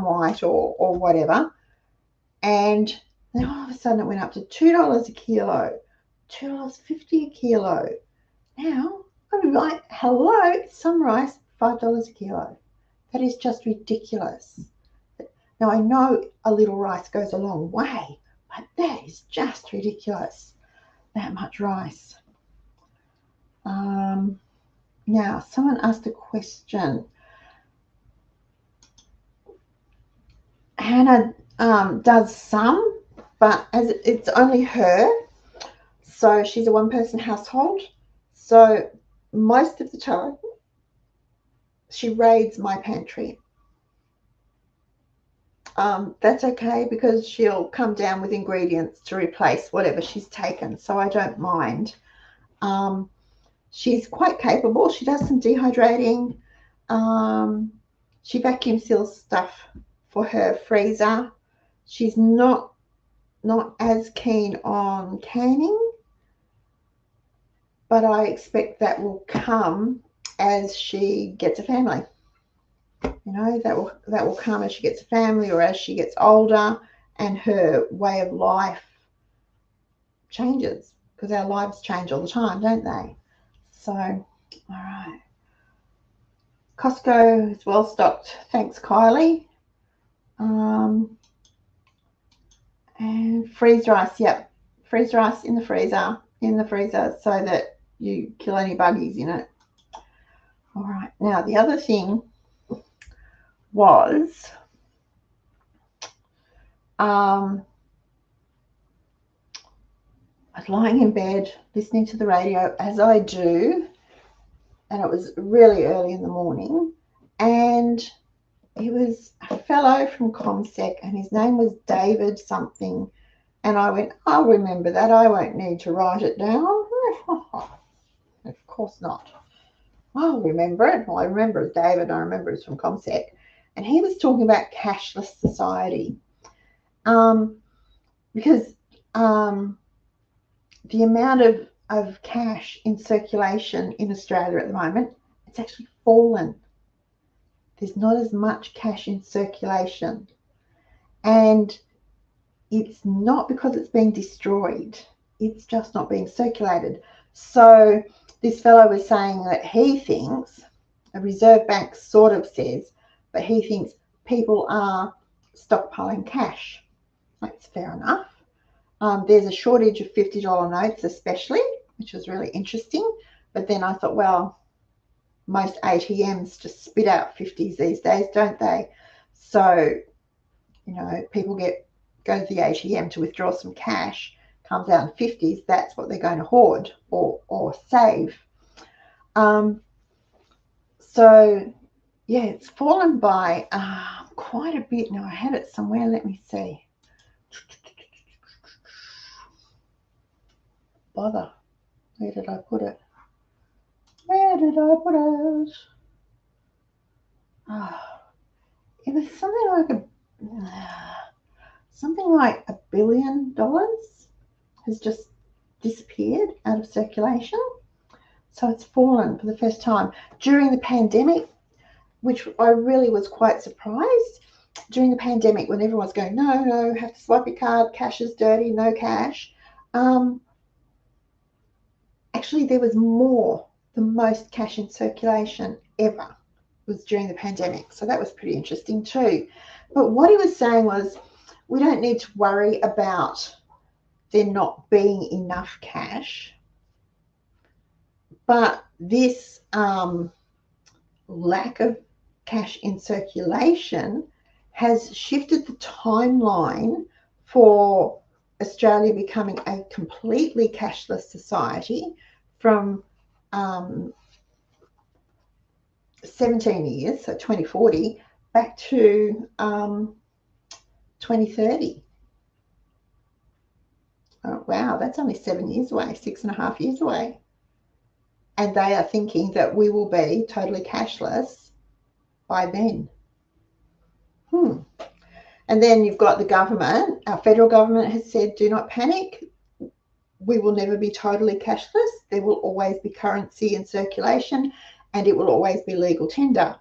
white or whatever. And then all of a sudden it went up to $2 a kilo, $2.50 a kilo. Now I'm like, hello, some rice, $5 a kilo. That is just ridiculous. Now I know a little rice goes a long way, but that is just ridiculous. That much rice. Now someone asked a question. Hannah does some, but as it's only her, so she's a one-person household. So most of the time, she raids my pantry. That's okay, because she'll come down with ingredients to replace whatever she's taken, so I don't mind. She's quite capable. She does some dehydrating. She vacuum seals stuff for her freezer. She's not as keen on canning, but I expect that will come as she gets a family. That will come as she gets a family, or as she gets older and her way of life changes, because our lives change all the time, don't they? So, all right. Costco is well stocked. Thanks, Kylie. And freeze rice. Yep. Freeze rice in the freezer so that you kill any buggies in it. All right. Now, the other thing was I was lying in bed listening to the radio, as I do, and it was really early in the morning, and it was a fellow from ComSec, and his name was David something, and I went, I'll remember that. I won't need to write it down. Of course not. I'll remember it. Well, I remember it's David. I remember it's from ComSec, and he was talking about cashless society, because the amount of cash in circulation in Australia at the moment, it's actually fallen. There's not as much cash in circulation. And it's not because it's being destroyed. It's just not being circulated. So this fellow was saying that he thinks, a Reserve Bank sort of says, but he thinks people are stockpiling cash. That's fair enough. There's a shortage of $50 notes especially, which was really interesting. But then I thought, well, most ATMs just spit out 50s these days, don't they? So, you know, people go to the ATM to withdraw some cash, comes out in 50s, that's what they're going to hoard or save. So, yeah, it's fallen by quite a bit. Now, I had it somewhere. Let me see. Bother. Where did I put it? It was something like $1 billion has just disappeared out of circulation. So it's fallen for the first time during the pandemic, which I really was quite surprised. During the pandemic, when everyone's going, no, have to swipe your card, cash is dirty, no cash. Actually, there was the most cash in circulation ever was during the pandemic. So that was pretty interesting too. But what he was saying was, we don't need to worry about there not being enough cash. But this lack of cash in circulation has shifted the timeline for Australia becoming a completely cashless society from 17 years, so 2040, back to 2030. Oh, wow, that's only 7 years away, 6.5 years away. And they are thinking that we will be totally cashless by then. And then you've got the government. Our federal government has said, do not panic. We will never be totally cashless. There will always be currency in circulation, and it will always be legal tender.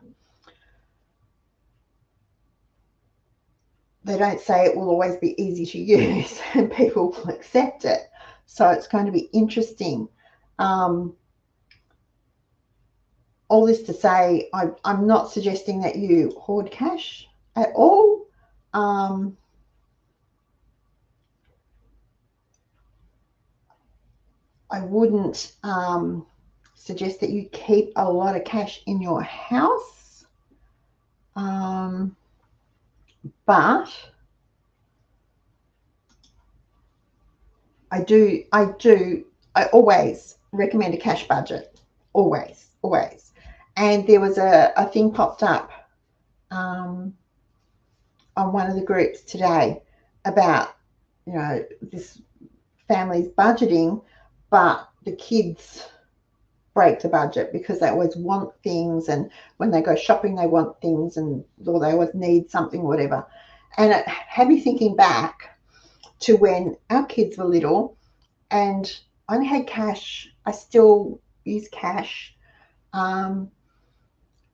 They don't say it will always be easy to use and people will accept it. So it's going to be interesting. All this to say, I'm not suggesting that you hoard cash at all. I wouldn't suggest that you keep a lot of cash in your house. But I always recommend a cash budget. Always. And there was a thing popped up on one of the groups today about, you know, this family's budgeting, but the kids break the budget because they always want things, and when they go shopping they want things, or they always need something, whatever. And it had me thinking back to when our kids were little and I only had cash. I still use cash.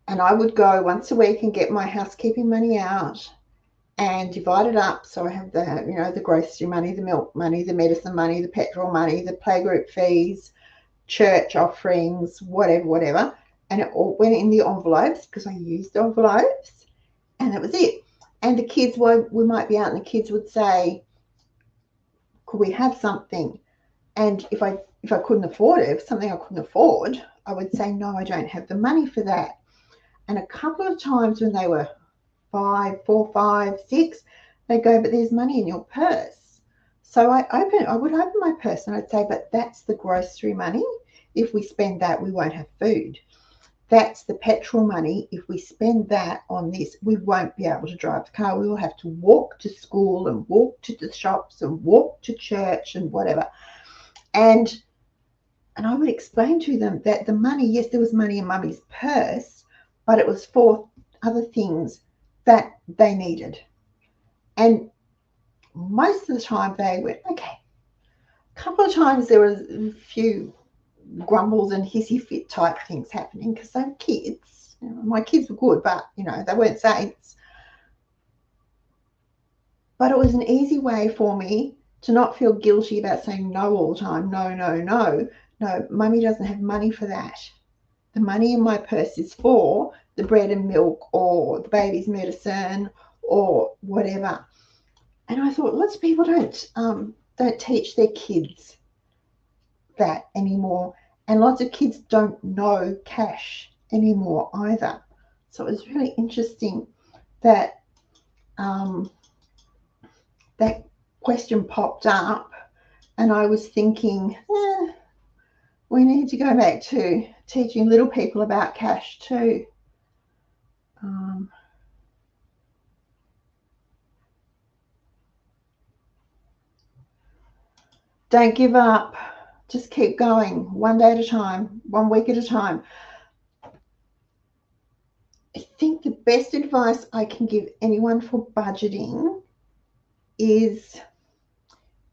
And I would go once a week and get my housekeeping money out and divide it up. So I have the, you know, the grocery money, the milk money, the medicine money, the petrol money, the playgroup fees, church offerings, whatever. And it all went in the envelopes because I used envelopes, and that was it. And the kids we might be out and the kids would say, could we have something? And if I couldn't afford it, if something I couldn't afford, I would say, no, I don't have the money for that. And a couple of times when they were 4, 5, 6, they'd go, but there's money in your purse. So I would open my purse and I'd say, but that's the grocery money. If we spend that, we won't have food. That's the petrol money. If we spend that on this, we won't be able to drive the car. We will have to walk to school and walk to the shops and walk to church and whatever. And I would explain to them that the money, yes, there was money in Mummy's purse, but it was for other things that they needed. And most of the time they went, okay. A couple of times there was a few grumbles and hissy fit type things happening because they were kids. My kids were good, but they weren't saints. But it was an easy way for me to not feel guilty about saying no all the time. No, Mummy doesn't have money for that. The money in my purse is for the bread and milk or the baby's medicine or whatever. And I thought lots of people don't teach their kids that anymore. And lots of kids don't know cash anymore either. So it was really interesting that that question popped up, and I was thinking, we need to go back to teaching little people about cash too. Don't give up. Just keep going, one day at a time, 1 week at a time. I think the best advice I can give anyone for budgeting is,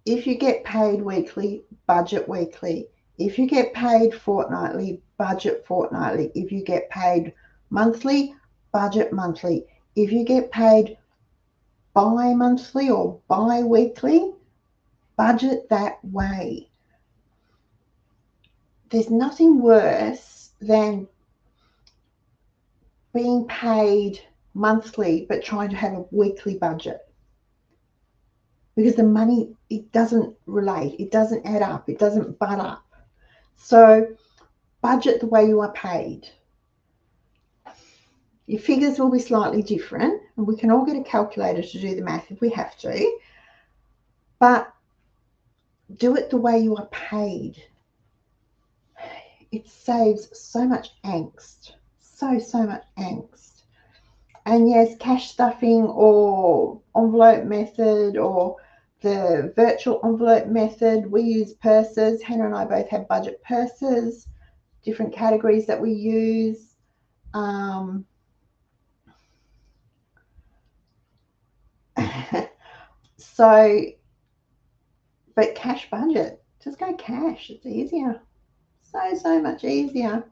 if you get paid weekly, budget weekly. If you get paid fortnightly, budget fortnightly. If you get paid monthly, budget monthly. If you get paid bi-monthly or bi-weekly, budget that way. There's nothing worse than being paid monthly but trying to have a weekly budget, because the money, it doesn't relate, it doesn't add up, it doesn't butt up. So budget the way you are paid. Your figures will be slightly different, and we can all get a calculator to do the math if we have to, but do it the way you are paid. It saves so much angst, so much angst. And yes, cash stuffing or envelope method or the virtual envelope method, we use purses. Hannah and I both have budget purses, different categories that we use. But cash budget, just go cash. It's easier. So much easier.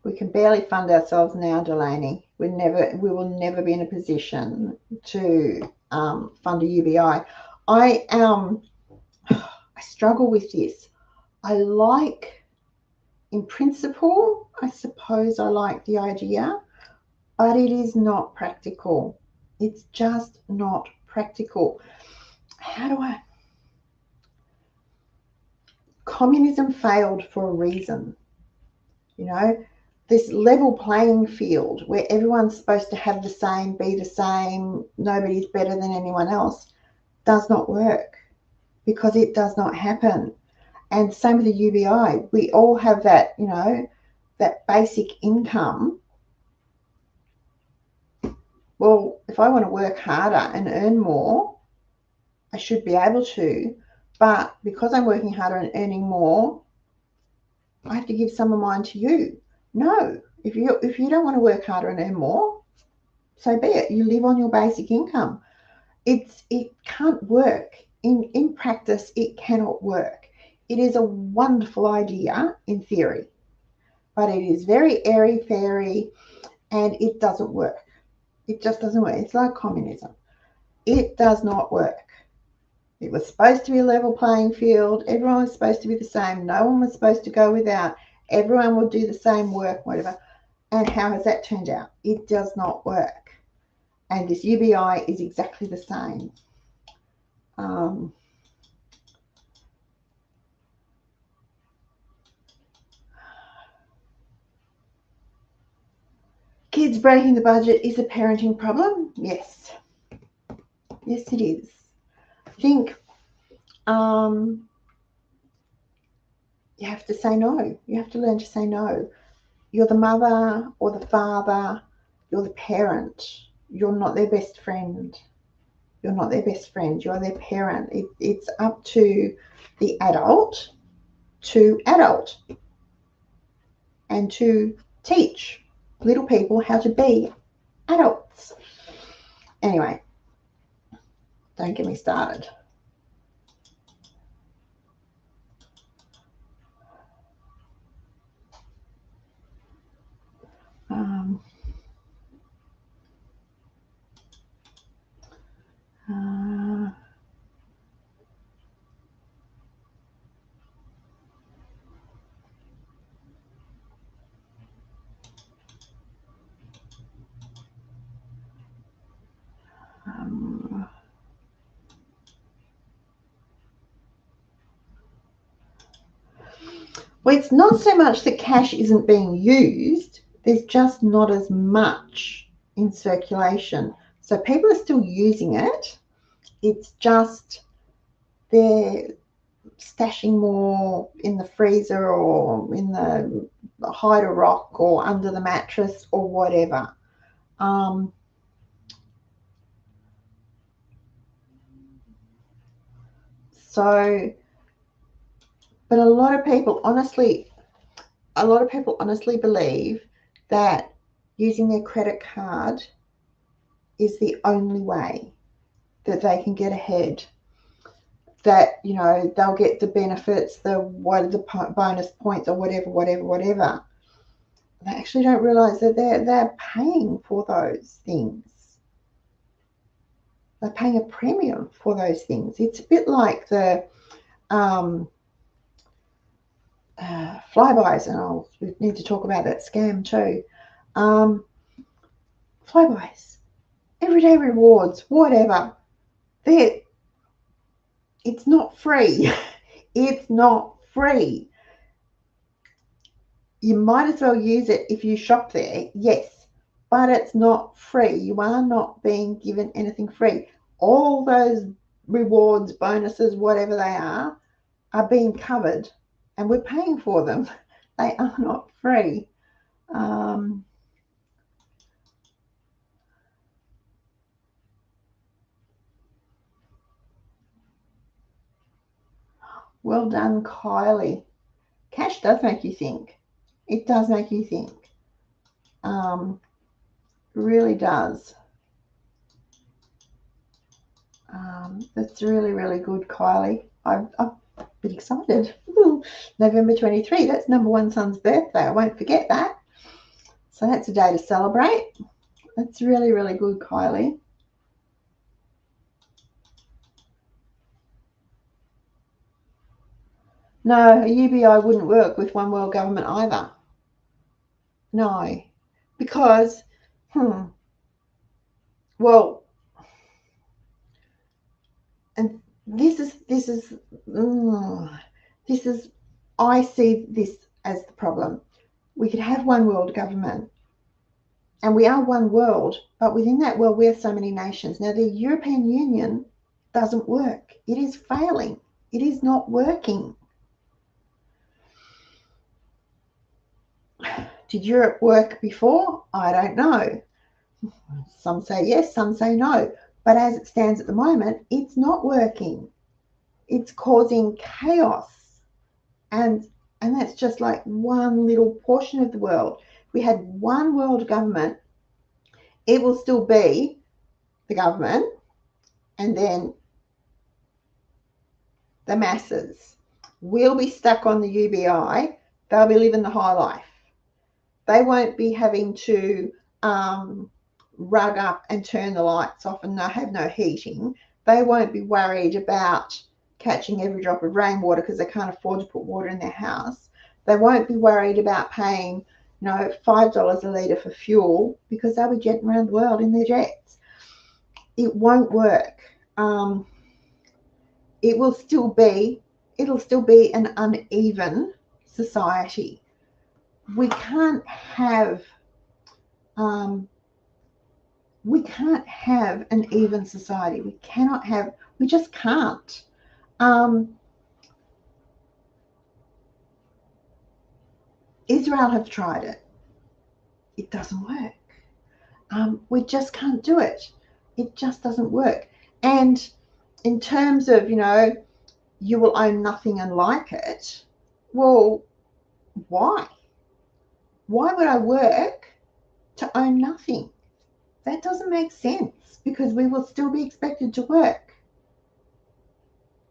We can barely fund ourselves now, Delaney. We will never be in a position to fund a UBI. I struggle with this. In principle, I suppose I like the idea, but it is not practical. It's just not practical. Communism failed for a reason. This level playing field where everyone's supposed to have the same, be the same, nobody's better than anyone else, does not work, because it does not happen. And same with the UBI. We all have that, that basic income. Well, if I want to work harder and earn more, I should be able to. But because I'm working harder and earning more, I have to give some of mine to you. No, if you don't want to work harder and earn more, so be it. You live on your basic income. It can't work. In practice, it cannot work. It is a wonderful idea in theory, but it is very airy-fairy and it doesn't work. It just doesn't work. It's like communism. It does not work. It was supposed to be a level playing field. Everyone was supposed to be the same. No one was supposed to go without. Everyone would do the same work, whatever. And how has that turned out? It does not work. And this UBI is exactly the same. Kids breaking the budget is a parenting problem? Yes. Yes, it is. I think you have to say no. You have to learn to say no. You're the mother or the father. You're the parent. You're not their best friend. You're not their best friend. You're their parent. It's up to the adult to adult and to teach little people how to be adults. Anyway, don't get me started. Well, it's not so much that cash isn't being used, there's just not as much in circulation. So people are still using it. It's just they're stashing more in the freezer or in the hide a rock or under the mattress or whatever. But a lot of people honestly believe that using their credit card is the only way that they can get ahead. That, you know, they'll get the benefits, the bonus points or whatever. They actually don't realize that they're paying for those things. They're paying a premium for those things. It's a bit like the Flybuys, and we need to talk about that scam too. Flybuys, everyday rewards, whatever. It's not free. It's not free. You might as well use it if you shop there, yes, but it's not free. You are not being given anything free. All those rewards, bonuses, whatever they are being covered, and we're paying for them. They are not free. Well done, Kylie. Cash does make you think. It does make you think. Really does. That's really, really good, Kylie. I'm a bit excited. November 23, that's number one son's birthday. I won't forget that. So that's a day to celebrate. That's really, really good, Kylie. No, a UBI wouldn't work with one world government either. No, because, well, and this is, I see this as the problem. We could have one world government, and we are one world, but within that world, we are so many nations. Now, the European Union doesn't work. It is failing. It is not working. Did Europe work before? I don't know. Some say yes, some say no. But as it stands at the moment, it's not working. It's causing chaos. And that's just like one little portion of the world. If we had one world government, it will still be the government and then the masses. will be stuck on the UBI. They'll be living the high life. They won't be having to rug up and turn the lights off and have no heating. They won't be worried about catching every drop of rainwater because they can't afford to put water in their house. They won't be worried about paying, $5 a litre for fuel because they'll be jetting around the world in their jets. It won't work. It'll still be an uneven society. We can't have an even society. We just can't. Israel have tried it. It doesn't work. We just can't do it. It just doesn't work. And in terms of, you will own nothing and like it, well, why? Why would I work to own nothing? That doesn't make sense because we will still be expected to work.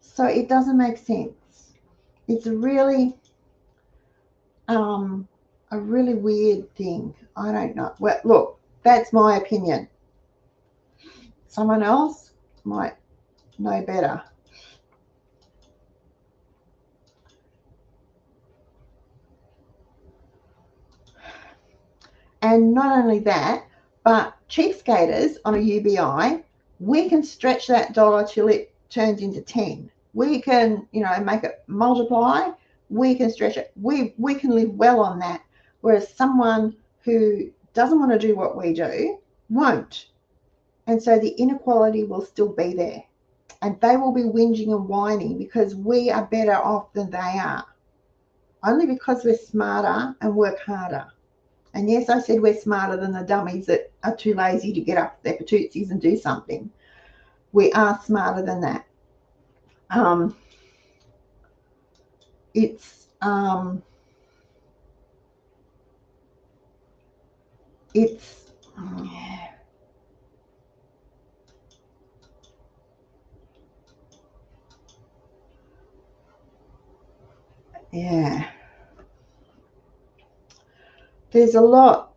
So it doesn't make sense. It's a really weird thing. I don't know. Well, look, that's my opinion. Someone else might know better. And not only that, but cheapskaters on a UBI, we can stretch that dollar till it turns into 10. We can, make it multiply. We can stretch it. We can live well on that. Whereas someone who doesn't want to do what we do won't. And so the inequality will still be there. And they will be whinging and whining because we are better off than they are. Only because we're smarter and work harder. And yes, I said we're smarter than the dummies that are too lazy to get up their patootsies and do something. We are smarter than that. Yeah. There's a lot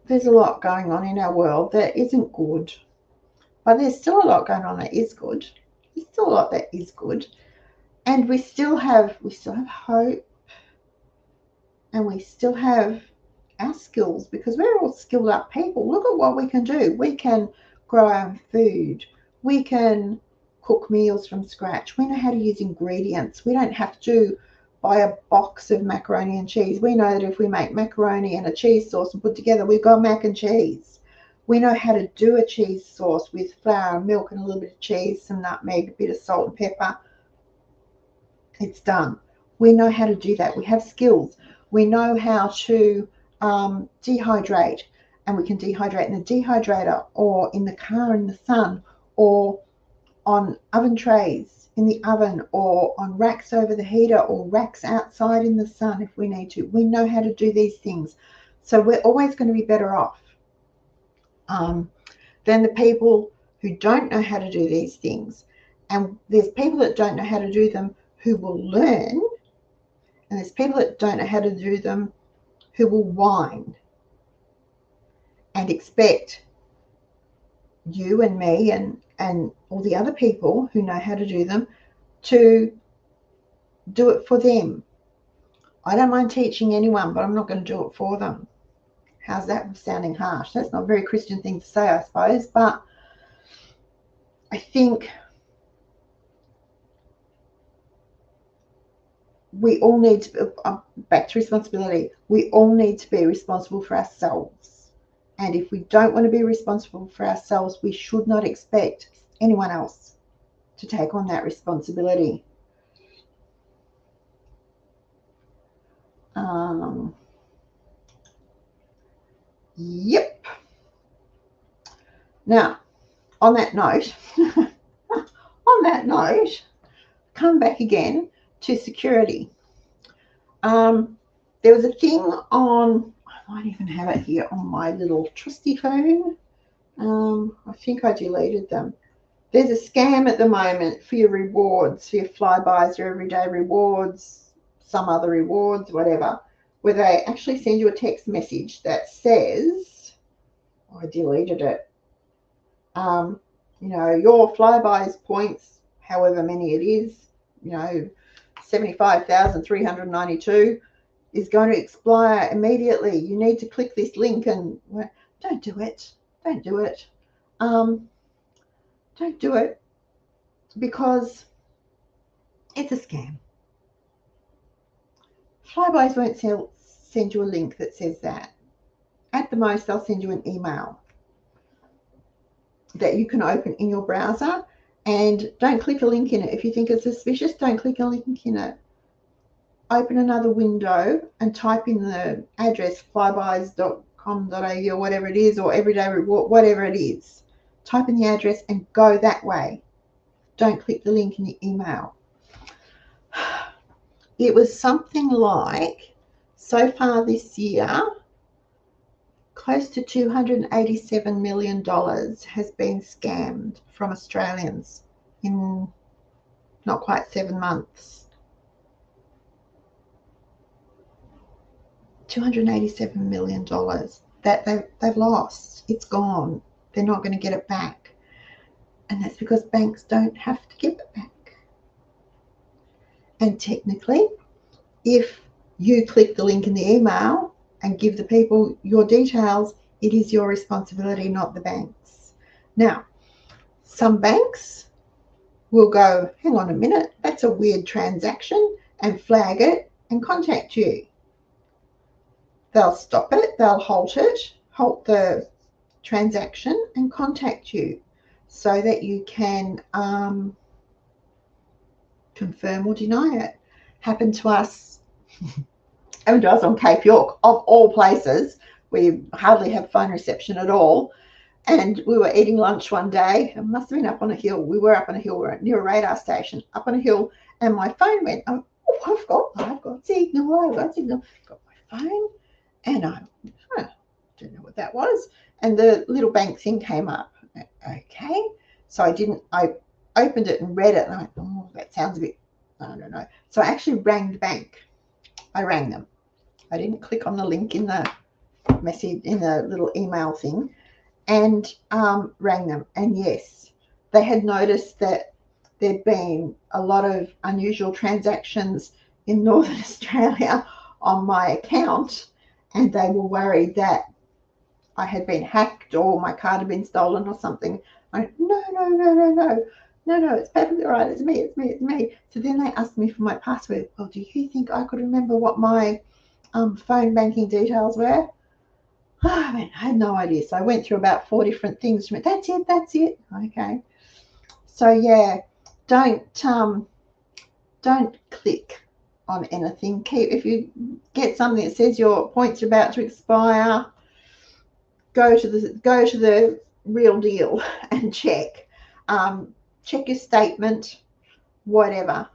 going on in our world that isn't good. But there's still a lot going on that is good. There's still a lot that is good. And we still have hope. And we still have our skills because we're all skilled up people. Look at what we can do. We can grow our own food. We can cook meals from scratch. We know how to use ingredients. We don't have to buy a box of macaroni and cheese. We know that if we make macaroni and a cheese sauce and put together, we've got mac and cheese. We know how to do a cheese sauce with flour and milk and a little bit of cheese, some nutmeg, a bit of salt and pepper. It's done. We know how to do that. We have skills. We know how to dehydrate, and we can dehydrate in the dehydrator or in the car in the sun or on oven trays in the oven or on racks over the heater or racks outside in the sun if we need to. We know how to do these things. So we're always going to be better off than the people who don't know how to do these things. And there's people that don't know how to do them who will learn, and there's people that don't know how to do them who will whine and expect you and me and all the other people who know how to do them to do it for them. I don't mind teaching anyone, but I'm not going to do it for them. How's that sounding harsh? That's not a very Christian thing to say, I suppose, but I think we all need to, back to responsibility, we all need to be responsible for ourselves. And if we don't want to be responsible for ourselves, we should not expect anyone else to take on that responsibility. Yep. Now, on that note, come back again to security. There was a thing on, I might even have it here on my little trusty phone. I think I deleted them. There's a scam at the moment for your rewards, for your flybys, your everyday rewards, some other rewards, whatever, where they actually send you a text message that says, oh, I deleted it, you know, your Flybuys points, however many it is, you know, 75,392 is going to expire immediately. You need to click this link, and don't do it. Don't do it. Don't do it, because it's a scam. Flybuys won't send you a link that says that. At the most, they'll send you an email that you can open in your browser, and don't click a link in it. If you think it's suspicious, don't click a link in it. Open another window and type in the address flybuys.com.au or whatever it is, or Everyday Reward, whatever it is. Type in the address and go that way. Don't click the link in the email. It was something like, so far this year, close to $287 million has been scammed from Australians in not quite 7 months. $287 million that they've lost. It's gone. They're not going to get it back. And that's because banks don't have to give it back. And technically, if you click the link in the email and give the people your details, it is your responsibility, not the bank's. Now, some banks will go, hang on a minute, that's a weird transaction, and flag it and contact you. They'll stop it, they'll halt the transaction and contact you so that you can confirm or deny it. Happened to us on Cape York, of all places. We hardly have phone reception at all. And we were eating lunch one day. It must have been up on a hill. We were up on a hill. We were near a radar station, up on a hill. And my phone went, oh, I've got signal. Got my phone. And I didn't know what that was. And the little bank thing came up. Okay. So I opened it and read it. And I went, oh, that sounds a bit, I don't know. So I actually rang the bank. I rang them. I didn't click on the link in the message, in the little email thing, and rang them. And yes, they had noticed that there'd been a lot of unusual transactions in Northern Australia on my account, and they were worried that I had been hacked or my card had been stolen or something. I went, no, it's perfectly all right. It's me. So then they asked me for my password. Well, do you think I could remember what my phone banking details were? I had no idea. So I went through about 4 different things. That's it. Okay. So yeah, don't click on anything. If you get something that says your points are about to expire, go to the real deal and check. Check your statement, whatever.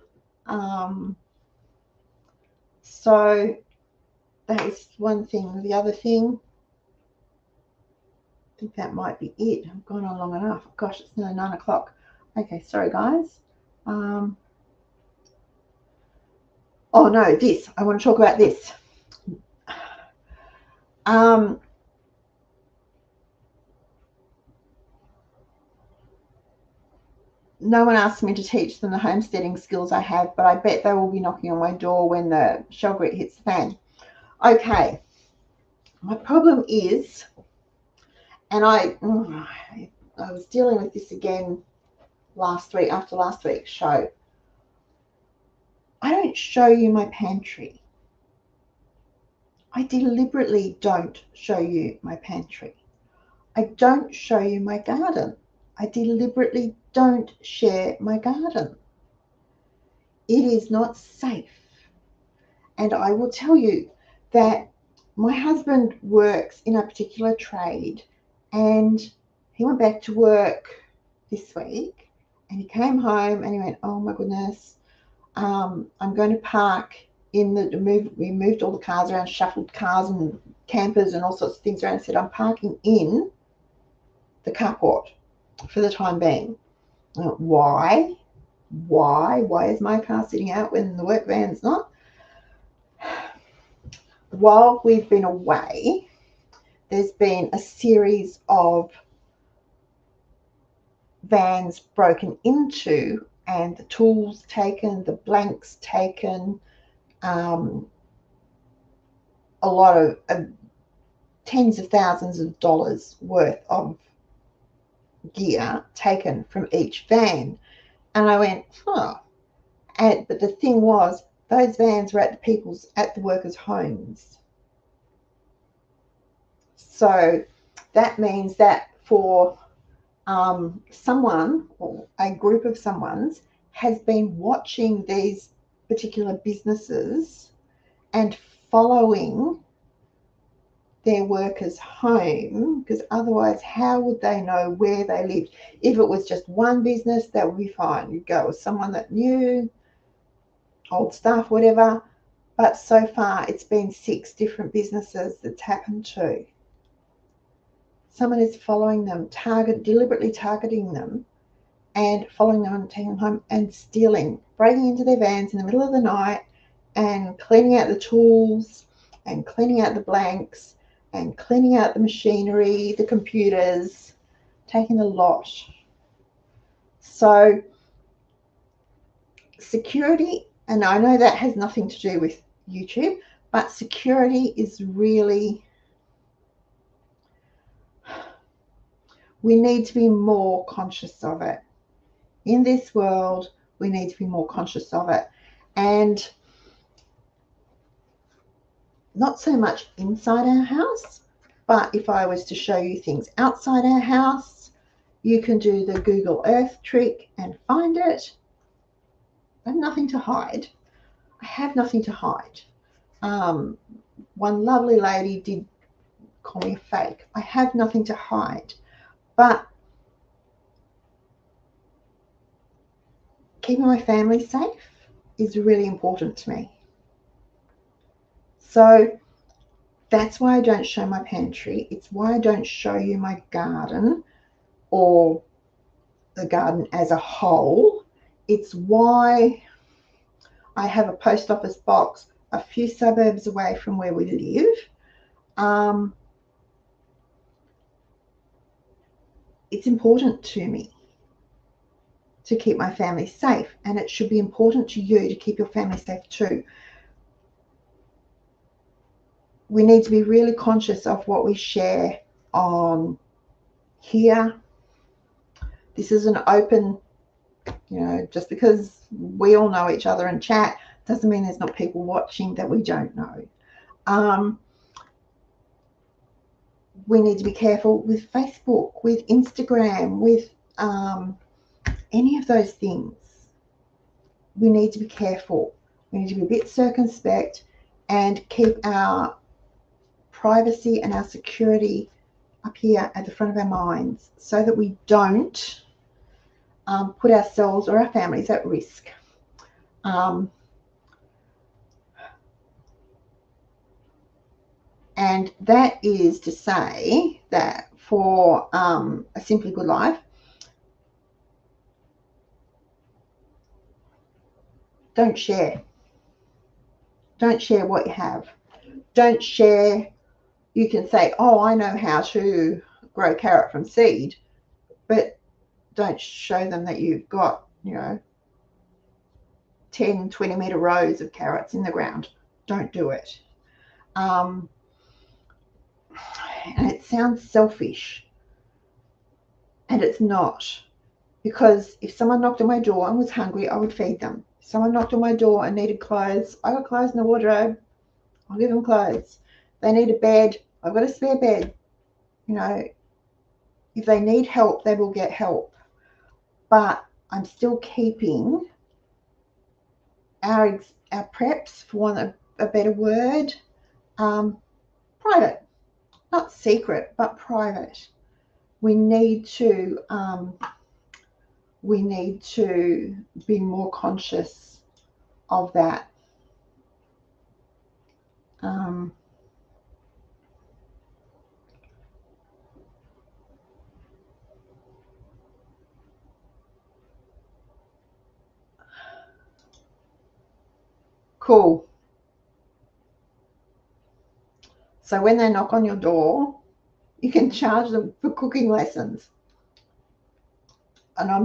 So that is one thing. The other thing, I think that might be it. I've gone on long enough. Gosh, it's nearly 9 o'clock. Okay, sorry guys. Oh no, this. I want to talk about this. No one asked me to teach them the homesteading skills I have, but I bet they will be knocking on my door when the shell grit hits the fan. Okay, my problem is, and I was dealing with this again last week, after last week's show. I don't show you my pantry. I deliberately don't show you my pantry. I don't show you my garden. I deliberately don't share my garden. It is not safe. And I will tell you that my husband works in a particular trade, and he went back to work this week, and he came home and he went, oh my goodness, I'm going to park in we moved all the cars around, shuffled cars and campers and all sorts of things around. I said, I'm parking in the carport for the time being. Why is my car sitting out when the work van's not? while we've been away, there's been a series of vans broken into and the tools taken, the blanks taken, a lot of tens of thousands of dollars worth of gear taken from each van. And I went, huh. But the thing was, those vans were at the workers' homes. So that means that for someone or a group of someone's has been watching these particular businesses and following their workers home, because otherwise how would they know where they lived? If it was just one business, that would be fine. You'd go with someone that knew, old staff, whatever. But so far it's been 6 different businesses that's happened to. Someone is following them, deliberately targeting them and following them and taking them home and stealing, breaking into their vans in the middle of the night and cleaning out the tools and cleaning out the blanks and cleaning out the machinery, the computers, taking the lot. So security, and I know that has nothing to do with YouTube, but security is really, we need to be more conscious of it. In this world, we need to be more conscious of it. And not so much inside our house, but if I was to show you things outside our house, you can do the Google Earth trick and find it. I have nothing to hide. I have nothing to hide. One lovely lady did call me a fake. I have nothing to hide. But keeping my family safe is really important to me. So that's why I don't show my pantry. It's why I don't show you my garden or the garden as a whole. It's why I have a post office box a few suburbs away from where we live. It's important to me to keep my family safe, and it should be important to you to keep your family safe too. We need to be really conscious of what we share on here. This is an open, just because we all know each other and chat doesn't mean there's not people watching that we don't know. We need to be careful with Facebook, with Instagram, with any of those things. We need to be careful. We need to be a bit circumspect and keep our privacy and our security up here at the front of our minds so that we don't put ourselves or our families at risk. And that is to say that for a Simply Good Life, don't share. Don't share what you have. Don't share. You can say, oh, I know how to grow carrot from seed, but don't show them that you've got, 10, 20 meter rows of carrots in the ground. Don't do it. And it sounds selfish, and it's not. Because if someone knocked on my door and was hungry, I would feed them. If someone knocked on my door and needed clothes, I got clothes in the wardrobe, I'll give them clothes. If they need a bed, I've got a spare bed. If they need help, they will get help. But I'm still keeping our preps, for want of a better word, private. Not secret, but private. We need to be more conscious of that. Cool. So when they knock on your door, you can charge them for cooking lessons. And I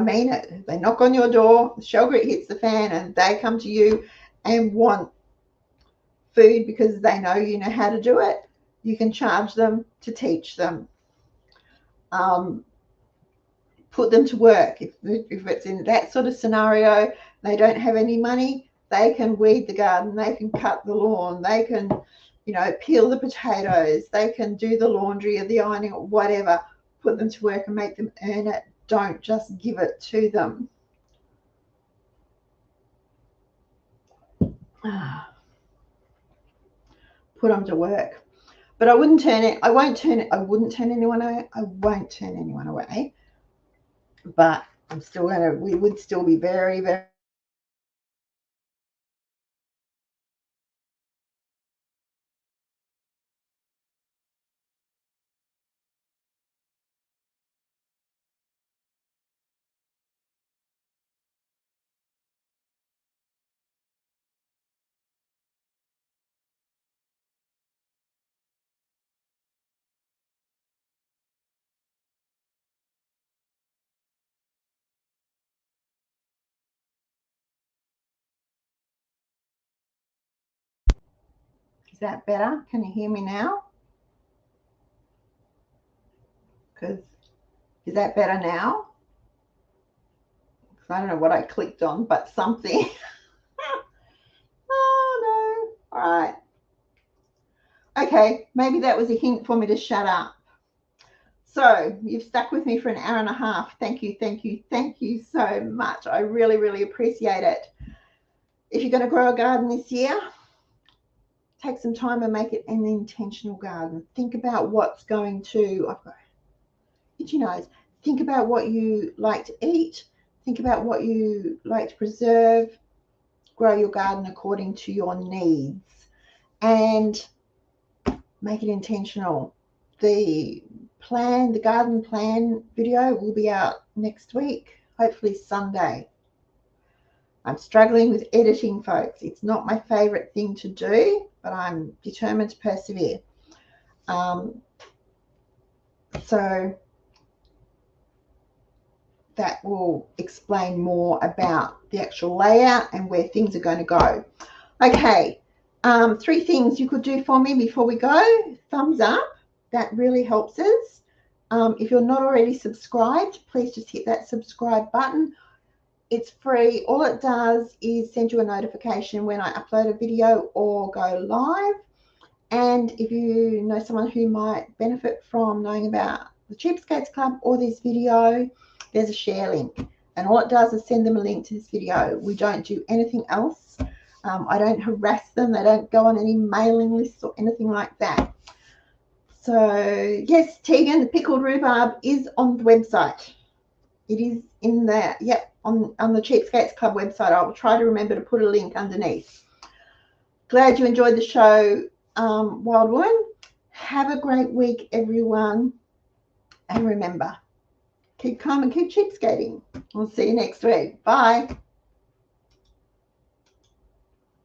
mean it. They knock on your door, the shell grit hits the fan, and they come to you and want food because they know you know how to do it. You can charge them to teach them. Put them to work. If it's in that sort of scenario, they don't have any money, they can weed the garden, they can cut the lawn, they can, peel the potatoes, they can do the laundry or the ironing or whatever. Put them to work and make them earn it. Don't just give it to them. Put them to work. But I wouldn't turn anyone away. But we would still be very, very Is that better? Can you hear me now? Is that better now? I don't know what I clicked on, but something. Oh no. All right. Okay, maybe that was a hint for me to shut up. So you've stuck with me for an hour and a half. Thank you, thank you, thank you so much. I really, really appreciate it. If you're going to grow a garden this year, take some time and make it an intentional garden. Think about what's going to, I've got itchy nose. Think about what you like to eat. Think about what you like to preserve. Grow your garden according to your needs and make it intentional. The garden plan video will be out next week, hopefully Sunday. I'm struggling with editing, folks. It's not my favorite thing to do, but I'm determined to persevere. So that will explain more about the actual layout and where things are going to go. Okay, 3 things you could do for me before we go. Thumbs up, that really helps us. If you're not already subscribed, please just hit that subscribe button. It's free. All it does is send you a notification when I upload a video or go live. And if you know someone who might benefit from knowing about the Cheapskates Club or this video, there's a share link. And all it does is send them a link to this video. We don't do anything else. I don't harass them. They don't go on any mailing lists or anything like that. So, yes, Tegan, the pickled rhubarb is on the website. It is in there. Yep, on the Cheapskates Club website. I'll try to remember to put a link underneath. Glad you enjoyed the show, Wild Woman. Have a great week, everyone. And remember, keep calm and keep cheapskating. We'll see you next week. Bye.